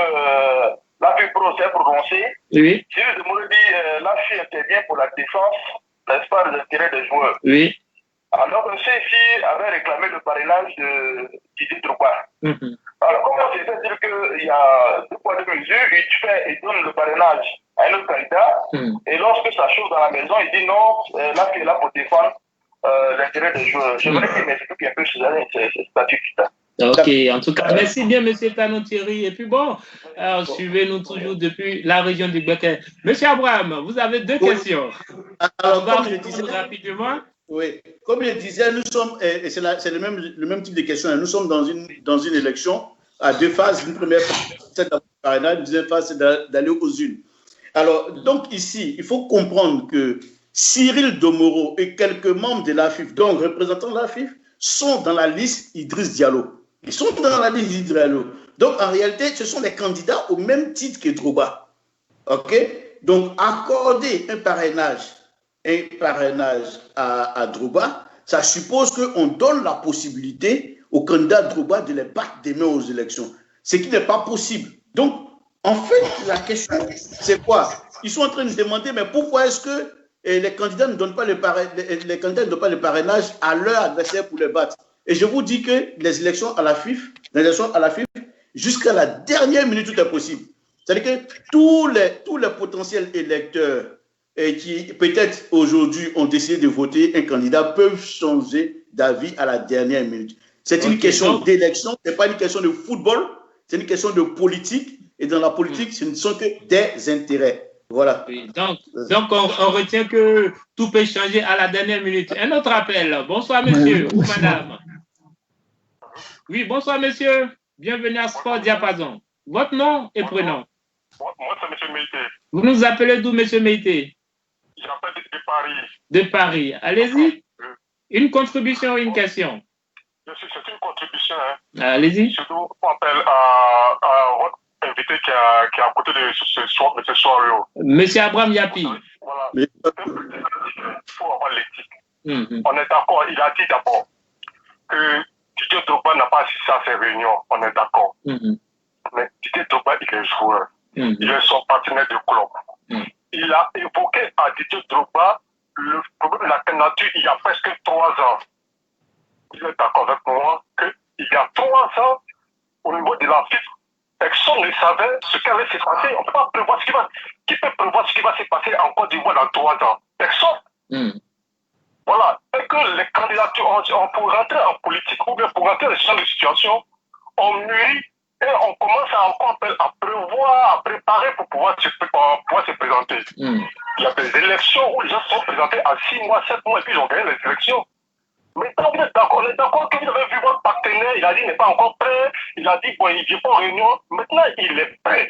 la FIPRO s'est prononcée, oui. Cyril Demourou dit la FI intervient pour la défense, n'est-ce pas, des intérêts des joueurs. Oui. Alors que ceux-ci avaient réclamé le parrainage de Didier Drogba. Alors, comment c'est fait dire qu'il y a deux poids, deux mesures, il donne le parrainage à un autre candidat, et lorsque ça chauffe dans la maison, il dit non, là, il est là pour défendre l'intérêt des joueurs. J'aimerais qu'il m'explique un peu ces statuts-là. Ok, en tout cas, merci bien, M. Tano Thierry. Et puis bon, suivez-nous toujours depuis la région du Béquet. M. Abraham, vous avez deux questions. Alors, comme je disais rapidement. Oui, comme je disais, nous sommes, et c'est le même type de question, nous sommes dans une élection à deux phases. Une première phase, c'est d'avoir le parrainage, une deuxième phase, c'est d'aller aux urnes. Alors, donc ici, il faut comprendre que Cyril Domoro et quelques membres de l'AFIF, donc représentants de l'AFIF, sont dans la liste Idriss Diallo. Ils sont dans la liste Idriss Diallo. Donc, en réalité, ce sont des candidats au même titre que Drogba. OK? Donc, accorder un parrainage à Drogba, ça suppose qu'on donne la possibilité aux candidats Drogba de les battre des mains aux élections. Ce qui n'est pas possible. Donc, en fait, la question, c'est quoi? Ils sont en train de se demander, mais pourquoi est-ce que les candidats ne donnent pas le parrainage à leur adversaire pour les battre? Et je vous dis que les élections à la FIF, jusqu'à la dernière minute, tout est possible. C'est-à-dire que tous les potentiels électeurs qui, peut-être aujourd'hui, ont décidé de voter un candidat peuvent changer d'avis à la dernière minute. C'est une question d'élection, ce n'est pas une question de football, c'est une question de politique. Et dans la politique, ce ne sont que des intérêts. Voilà. Oui, donc on retient que tout peut changer à la dernière minute. Un autre appel. Bonsoir, monsieur ou madame. Oui, bonsoir, monsieur. Bienvenue à Sport Diapason. Votre nom et prénom? Moi, c'est monsieur Meïté. Vous nous appelez d'où, monsieur Meïté? J'appelle de Paris. De Paris. Allez-y. Une contribution ou une question? C'est une contribution. Hein. Allez-y. Surtout, on appelle à votre invité qui est à côté de ce soir, M. Soario. Monsieur Abraham Yapi. Voilà. Il faut avoir l'éthique. On est d'accord. Il a dit d'abord que Didier Drogba n'a pas assisté à ces réunions. On est d'accord. Mais Didier Drogba, il est joueur. Il est son partenaire de club. Il a évoqué à Didier Drogba le problème de la candidature il y a presque 3 ans. Vous êtes d'accord avec moi qu'il y a 3 ans, au niveau de la FIFA, personne ne savait ce qui allait se passer. On ne peut pas prévoir ce qui va. Qui peut prévoir ce qui va se passer en Côte d'Ivoire dans 3 ans? Personne. Voilà. Et que les candidatures, pour rentrer en politique ou bien pour rentrer dans ce genre de situation, on mûrit et on commence à prévoir, à préparer pour pouvoir se présenter. Il y a des élections où les gens sont présentés à 6 mois, 7 mois et puis ils ont gagné les élections. Maintenant, vous êtes d'accord, on est d'accord que vous avez vu votre partenaire, il a dit qu'il n'est pas encore prêt, il a dit bon, il ne vient pas en réunion. Maintenant, il est prêt.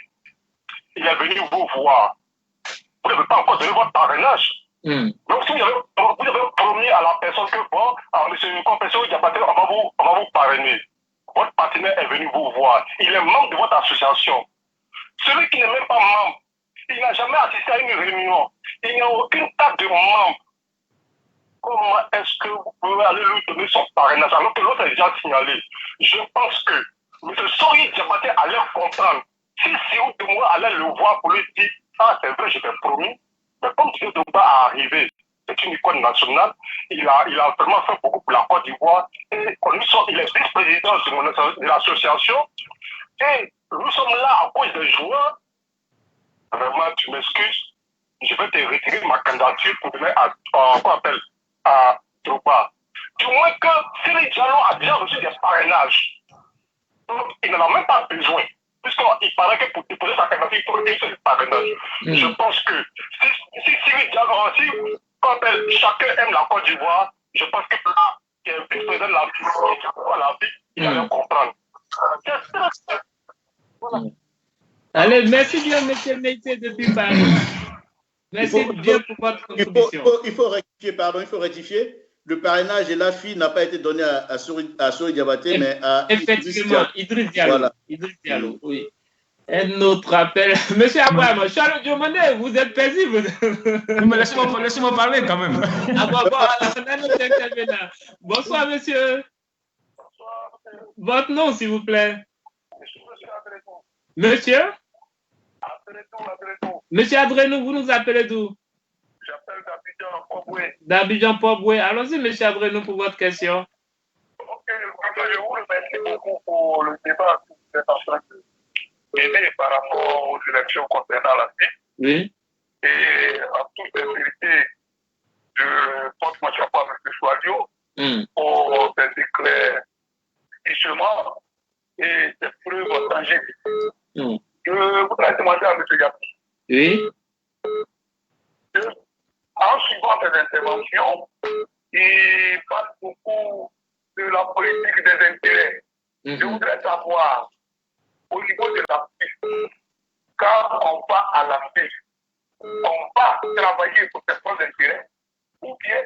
Il est venu vous voir. Vous n'avez pas encore donné votre parrainage. Donc, si vous avez promis à la personne que bon, alors, monsieur Compensation Diapaté, on va vous parrainer. Votre partenaire est venu vous voir. Il est membre de votre association. Celui qui n'est même pas membre, il n'a jamais assisté à une réunion. Il n'y a aucune carte de membre. Comment est-ce que vous pouvez aller lui donner son parrainage alors que l'autre est déjà signalé? Je pense que M. Sory Diapaté allait comprendre. Si Cyril Demourou allait le voir pour lui dire ah, c'est vrai, je t'ai promis, mais comme Cyril Demourou est arrivé, c'est une icône nationale. Il a vraiment fait beaucoup pour la Côte d'Ivoire. Il est vice-président de l'association. Et nous sommes là à cause des joueurs. Vraiment, tu m'excuses. Je vais te retirer ma candidature pour donner à Drogba. Du moins que Siri Diallo a déjà reçu des parrainages. Donc, il n'en a même pas besoin. Puisqu'il paraît que pour déposer sa candidature, il faut retirer des parrainages. Je pense que si Siri Diallo, si chacun aime la Côte d'Ivoire, je pense que là, il y a un vice-président de la vie, il allait comprendre. Allez, merci bien, monsieur Meïté, depuis Paris. Merci bien pour votre contribution. Il faut rectifier. Le parrainage et la fille n'a pas été donné à Sori Diabaté, mais à effectivement, Idriss Diallo. Voilà. Idriss Diallo, oui. Un autre appel. Monsieur Abraham, Charles Diomandé, vous êtes paisible. Mais laissez-moi parler quand même. Ah bon, alors, on a notre intervenant. Bonsoir, monsieur. Votre nom, s'il vous plaît. Monsieur? Monsieur Adrenou, vous nous appelez d'où? J'appelle d'Abidjan Poboué. D'Abidjan Poboué. Allons-y, monsieur Adrenou, pour votre question. Ok, je vous remercie beaucoup pour le débat que vous êtes en train de mener par rapport aux élections concernant la suite. Oui. Et en toute vérité, je porte mon chapeau à M. Chouadio pour ses éclaircissements et ses preuves tangibles. Je voudrais demander à M. Yapi. Oui. En suivant ses interventions, il parle beaucoup de la politique des intérêts. Je voudrais savoir, au niveau de la FIF, quand on va à la FIF, on va travailler pour ses propres intérêts ou bien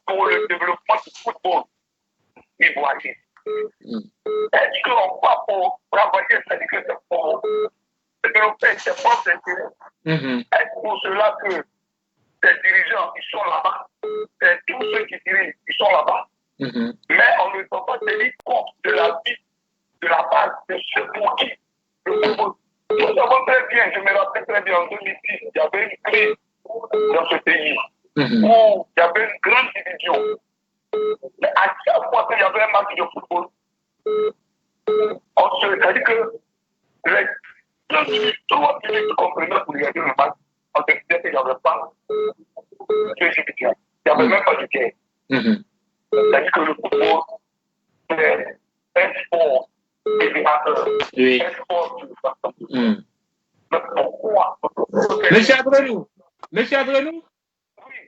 pour le développement du football ivoirien. Est-ce qu'on va pour travailler, c'est-à-dire que c'est pour développer ses propres intérêts? Est-ce pour cela que ces dirigeants, ils sont là-bas, et tous ceux qui dirigent, ils sont là-bas, mais on ne peut pas tenir compte de la vie, de la base, de ce pour qui le football. Nous savons très bien, je me rappelle très bien, en 2006, il y avait une crise dans ce pays, où il y avait une grande division. Mais à chaque fois qu'il y avait un match de football, c'est-à-dire que les 3 minutes qu'on prenait pour regarder le match, on se disait qu'il n'y avait pas de judiciaire. Il n'y avait même pas de guerre. C'est-à-dire que le football, c'est un sport élévateur. Oui. Un sport de mais pourquoi? Monsieur Adrenou,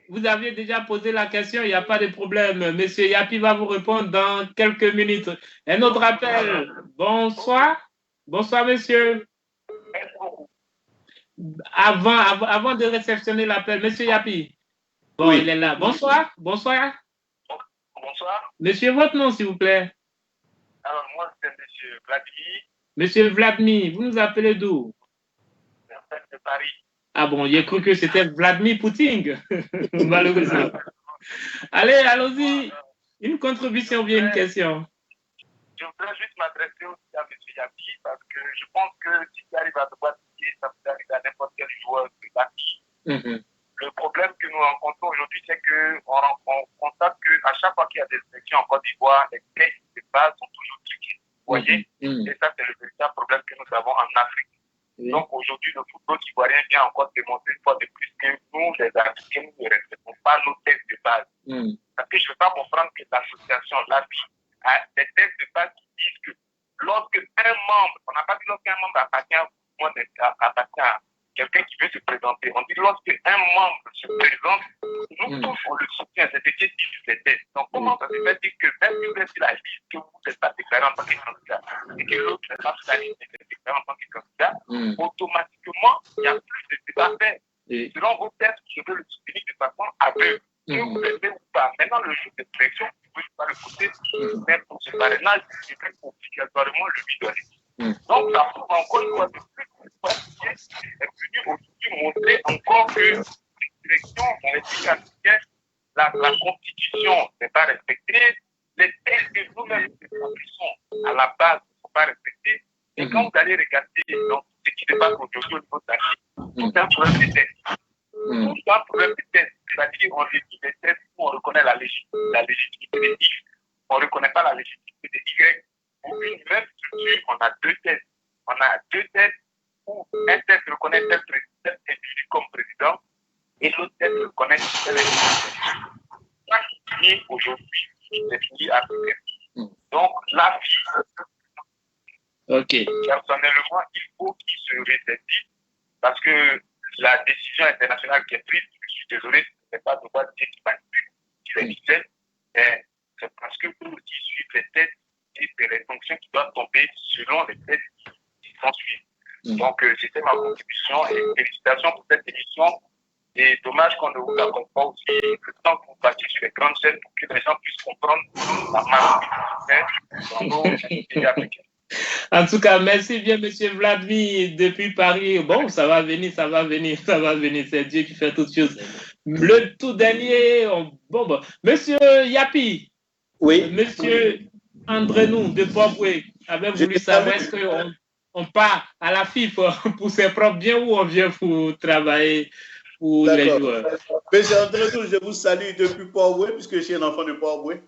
vous aviez déjà posé la question, il n'y a pas de problème. Monsieur Yapi va vous répondre dans quelques minutes. Un autre appel. Bonsoir. Bonsoir, monsieur. Avant de réceptionner l'appel, monsieur Yapi. Bon, il est là. Bonsoir. Bonsoir. Bonsoir. Monsieur, votre nom, s'il vous plaît. Alors, moi, c'est monsieur Vladimir. Monsieur Vladimir, vous nous appelez d'où? De Paris. Ah bon, j'ai cru que c'était Vladimir Poutine, malheureusement. Allez, allons-y. Une contribution ou bien une question? Je voudrais juste m'adresser aussi à M. Yapi parce que je pense que s'il arrive à devoir signer, ça peut arriver à n'importe quel joueur de Yapi. Le problème que nous rencontrons aujourd'hui, c'est qu'on constate qu'à chaque fois qu'il y a des élections en Côte d'Ivoire, les caisses de base sont toujours truquées. Vous voyez? Et ça, c'est le véritable problème que nous avons en Afrique. Donc aujourd'hui, le football ivoirien vient encore démontrer une fois de plus que nous, les Africains, nous ne respectons pas nos textes de base. Parce que je ne veux pas comprendre que l'association, l'API, a des textes de base qui disent que lorsque un membre, on n'a pas dit lorsqu'un membre appartient à quelqu'un qui veut se présenter, on dit lorsque un membre se présente, nous tous on le soutient, c'est ce qui dit ces textes. Donc comment ça se fait dire que même si vous êtes sur la liste, que vous n'êtes pas déclaré en tant que candidat, et que l'autre n'est pas sur la liste, n'est déclaré en tant que candidat, automatiquement, il y a plus de débat à faire. Selon vos textes, je veux le soutenir de façon aveugle. Que vous aimez ou pas. Maintenant, le jour de pression, vous ne pouvez pas le côté, mais pour ce parrainage, je vais obligatoirement le lui donner. Donc, ça prouve encore une fois de plus que est venu aujourd'hui montrer encore que les directions dans les pays africains, la Constitution n'est pas respectée, les textes que nous-mêmes établissons à la base ne sont pas respectés. Et quand vous allez regarder donc, ce qui se passe aujourd'hui au niveau de la Chine, tout un problème de texte. Tout ça problème de test, c'est-à-dire on rédige des tests où on reconnaît la légitimité de X, on ne reconnaît pas la légitimité de Y. Pour une même structure, on a deux tests. On a deux tests où un test reconnaît tel individu comme président et l'autre test reconnaît tel individu. Ça qui est aujourd'hui défini à peu. Donc, la Ok. personnellement, il faut qu'il se rétablit parce que la décision internationale qui est prise, je suis désolé, ce n'est pas de quoi dire qu'il manipule, qu'il est difficile, mais c'est parce que pour qu'ils suivent les tests et les fonctions qui doivent tomber selon les tests qui sont suivis. Donc, c'était ma contribution et félicitations pour cette émission. Et dommage qu'on ne vous accorde pas aussi le temps que vous passiez sur les grandes chaînes pour que les gens puissent comprendre la marque dans nos pays africains. En tout cas, merci bien, monsieur Vladimir, depuis Paris. Bon, ça va venir. C'est Dieu qui fait toutes choses. Le tout dernier, bon. Monsieur Yapi. Oui. Monsieur Andrenou de Port-Boué avait voulu savoir est-ce qu'on part à la FIFA pour ses propres biens ou on vient pour travailler pour les joueurs. Monsieur Andrenou, je vous salue depuis Port-Boué, puisque je suis un enfant de Port-Boué.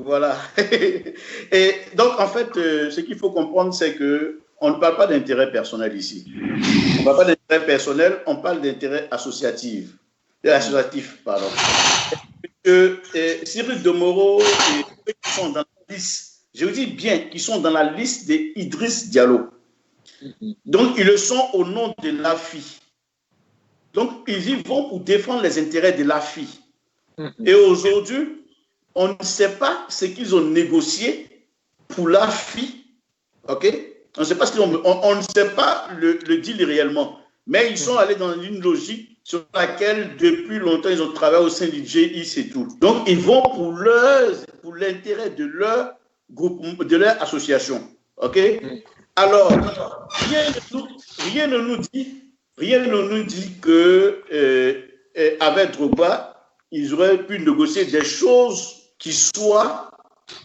Voilà. Et donc, en fait, ce qu'il faut comprendre, c'est qu'on ne parle pas d'intérêt personnel ici. On ne parle pas d'intérêt personnel, on parle d'intérêt associatif. Pardon. Cyril Domoro et ceux qui sont dans la liste, je vous dis bien qu'ils sont dans la liste d'Idriss Diallo. Donc, ils le sont au nom de l'AFI. Donc, ils y vont pour défendre les intérêts de l'AFI. Et aujourd'hui, on ne sait pas ce qu'ils ont négocié pour l'AFI. OK? On ne sait pas ce qu'ils ont, on ne sait pas le deal réellement. Mais ils sont allés dans une logique sur laquelle, depuis longtemps, ils ont travaillé au sein du GIS et tout. Donc, ils vont pour l'intérêt de leur groupe, de leur association. OK? Alors, rien ne nous dit que avec Drogba, ils auraient pu négocier des choses qui soient,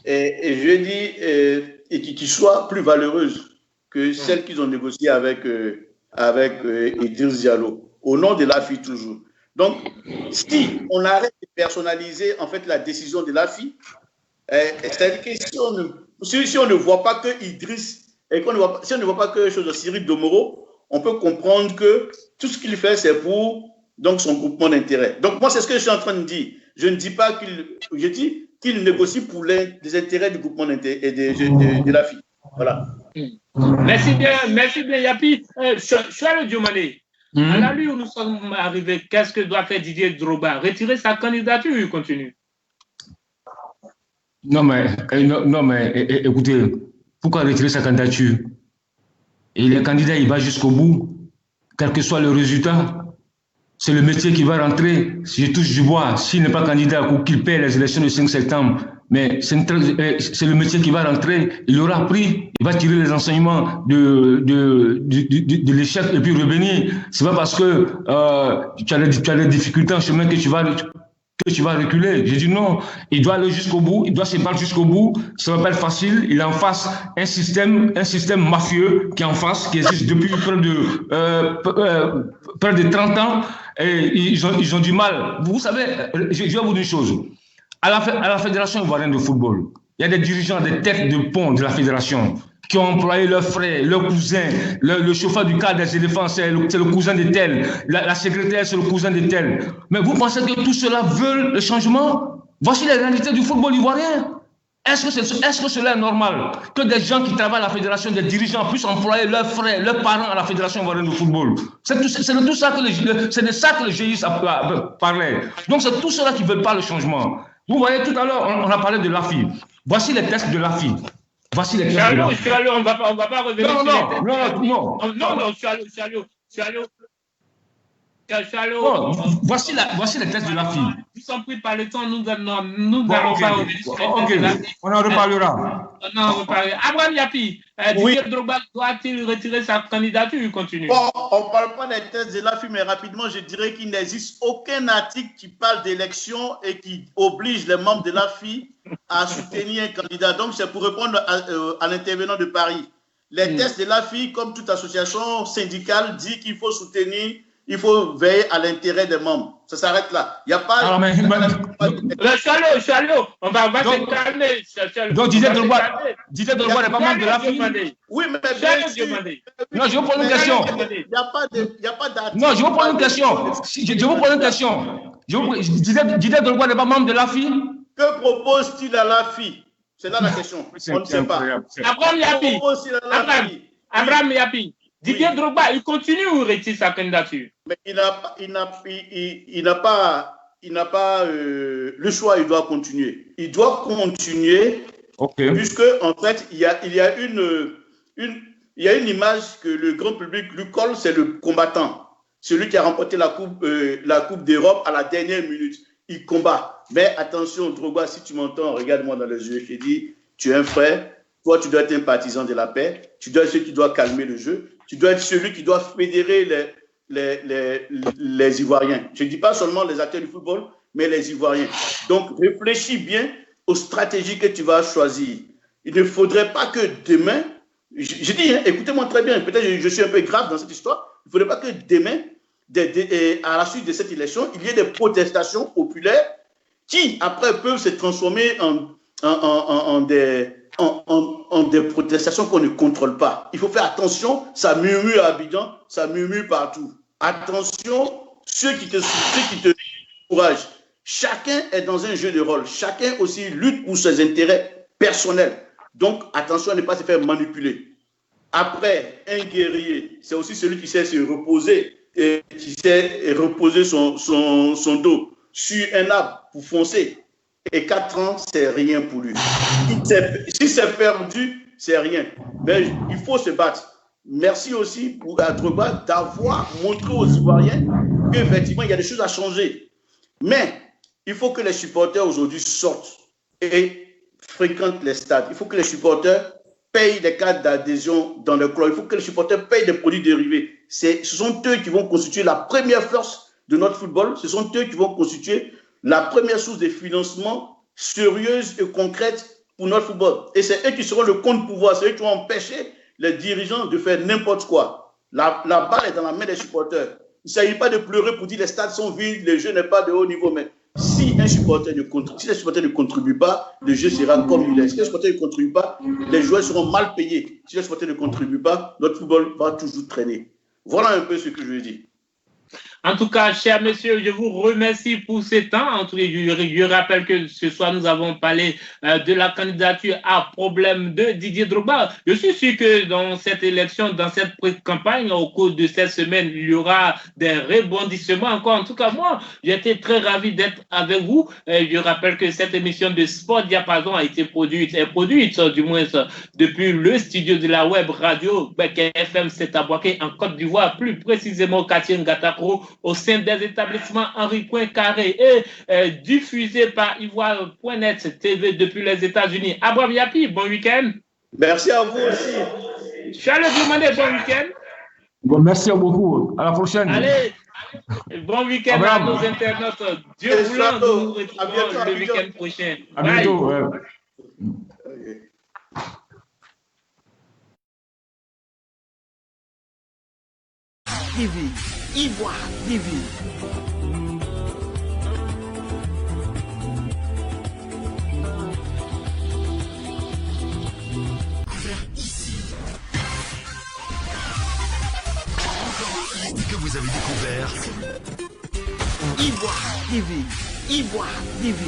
qui soient plus valeureuses que celles qu'ils ont négociées avec Idriss Diallo, au nom de l'AFI toujours. Donc, si on arrête de personnaliser en fait la décision de l'AFI, c'est-à-dire que si on ne voit pas que Idriss, si on ne voit pas que chose de Cyril Domoro, on peut comprendre que tout ce qu'il fait, c'est pour donc, son groupement d'intérêts. Donc, moi, c'est ce que je suis en train de dire. Je ne dis pas je dis qu'il négocie pour les intérêts du groupement d'intérêts de l'AFI. Voilà. Merci bien, Yapi. Charles Diomané, à la lutte où nous sommes arrivés, qu'est-ce que doit faire Didier Drogba? Retirer sa candidature ou il continue? Non, mais écoutez, pourquoi retirer sa candidature? Et les candidats, il va jusqu'au bout, quel que soit le résultat. C'est le métier qui va rentrer. Si je touche du bois, s'il n'est pas candidat ou qu'il paie les élections du 5 septembre, mais c'est le métier qui va rentrer. Il aura appris, il va tirer les enseignements de l'échec et puis revenir. C'est pas parce que tu as des difficultés en chemin que tu vas reculer. J'ai dit non, il doit aller jusqu'au bout, il doit se battre jusqu'au bout. Ça ne va pas être facile. Il a en face un système mafieux qui est en face, qui existe depuis près de 30 ans. Et ils ont du mal. Vous savez, je vais vous dire une chose. À la Fédération ivoirienne de football, il y a des dirigeants, des têtes de pont de la Fédération qui ont employé leurs frères, leurs cousins. Le chauffeur du cadre des éléphants, c'est le cousin de tel. La secrétaire, c'est le cousin de tel. Mais vous pensez que tout cela veut le changement? Voici la réalité du football ivoirien. Est-ce que cela est normal que des gens qui travaillent à la fédération, des dirigeants, puissent employer leurs frères, leurs parents à la fédération ivoirienne de football? C'est de ça que le GIS parlait. Donc c'est tout cela qui ne veut pas le changement. Vous voyez, tout à l'heure, on a parlé de l'AFI. Voici les tests de l'AFI. Voici les tests de l'AFI. On ne va pas revenir sur les tests. Non, Charlot, voici les tests de l'AFI. Nous sommes pris par le temps, nous n'allons pas revenir sur les tests de l'AFI. On en reparlera. Abraham Yapi, Didier Drogba doit-il retirer sa candidature ou continue? Bon, on ne parle pas des tests de l'AFI, mais rapidement, je dirais qu'il n'existe aucun article qui parle d'élection et qui oblige les membres de l'AFI à soutenir un candidat. Donc, c'est pour répondre à l'intervenant de Paris. Les tests de l'AFI, comme toute association syndicale, dit qu'il faut soutenir il faut veiller à l'intérêt des membres. Ça s'arrête là. Il n'y a pas... Alors, mais Chalot, on va se calmer. Donc, Didier Drogba n'est pas membre de la FI. Oui, mais non, je vous pose une question. Il n'y a pas d'article. Non, je vous pose une question. Je vous pose une question. Didier Drogba n'est pas membre de la FI. Que propose-t-il à la FI? C'est là la question. On ne sait pas. Abraham Yapi. Didier Drogba, il continue ou retire sa candidature? Mais il n'a pas le choix, il doit continuer. Il doit continuer, puisque en fait, il y a une image que le grand public lui colle, c'est le combattant. Celui qui a remporté la Coupe d'Europe à la dernière minute. Il combat. Mais attention, Drogba, si tu m'entends, regarde-moi dans les yeux, je dis, tu es un frère, toi, tu dois être un partisan de la paix, tu dois être celui qui doit calmer le jeu, tu dois être celui qui doit fédérer les Ivoiriens. Je ne dis pas seulement les acteurs du football, mais les Ivoiriens. Donc, réfléchis bien aux stratégies que tu vas choisir. Il ne faudrait pas que demain, je dis, hein, écoutez-moi très bien, peut-être je suis un peu grave dans cette histoire, il ne faudrait pas que demain, à la suite de cette élection, il y ait des protestations populaires qui, après, peuvent se transformer en des protestations qu'on ne contrôle pas. Il faut faire attention, ça murmure à Abidjan, ça murmure partout. Attention, ceux qui te encouragent. Chacun est dans un jeu de rôle. Chacun aussi lutte pour ses intérêts personnels. Donc, attention à ne pas se faire manipuler. Après, un guerrier, c'est aussi celui qui sait se reposer et qui sait reposer son dos sur un arbre pour foncer. Et 4 ans, c'est rien pour lui. Si c'est perdu, c'est rien. Mais il faut se battre. Merci aussi pour Drogba d'avoir montré aux Ivoiriens qu'effectivement, il y a des choses à changer. Mais il faut que les supporters aujourd'hui sortent et fréquentent les stades. Il faut que les supporters payent les cartes d'adhésion dans le club. Il faut que les supporters payent des produits dérivés. Ce sont eux qui vont constituer la première force de notre football. Ce sont eux qui vont constituer la première source de financement sérieuse et concrète pour notre football. Et c'est eux qui seront le contre-pouvoir. C'est eux qui vont empêcher les dirigeants de faire n'importe quoi. La balle est dans la main des supporters. Il ne s'agit pas de pleurer pour dire les stades sont vides, le jeu n'est pas de haut niveau, mais si les supporters ne contribuent pas, le jeu sera comme il est. Si les supporters ne contribuent pas, les joueurs seront mal payés. Si les supporters ne contribuent pas, notre football va toujours traîner. Voilà un peu ce que je veux dire. En tout cas, chers messieurs, je vous remercie pour ce temps. En tout cas, je rappelle que ce soir, nous avons parlé de la candidature à problème de Didier Drogba. Je suis sûr que dans cette élection, dans cette campagne, au cours de cette semaine, il y aura des rebondissements encore. En tout cas, moi, j'étais très ravi d'être avec vous. Je rappelle que cette émission de Sport Diapason a été produite du moins depuis le studio de la web radio BEK FM Setabouaké en Côte d'Ivoire, plus précisément au quartier Ngatakro, au sein des établissements Henri Poincaré et diffusé par Ivoire.net TV depuis les États-Unis. Abraham Yapi, bon week-end. Merci à vous aussi. Charles Dumandé, bon week-end. Bon, merci beaucoup. À la prochaine. Allez, bon week-end à nos internautes. Dieu voulant, nous nous retrouvons le week-end prochain. À bientôt. TV, Ivoire TV. Que vous avez découvert Ivoire TV, Ivoire TV.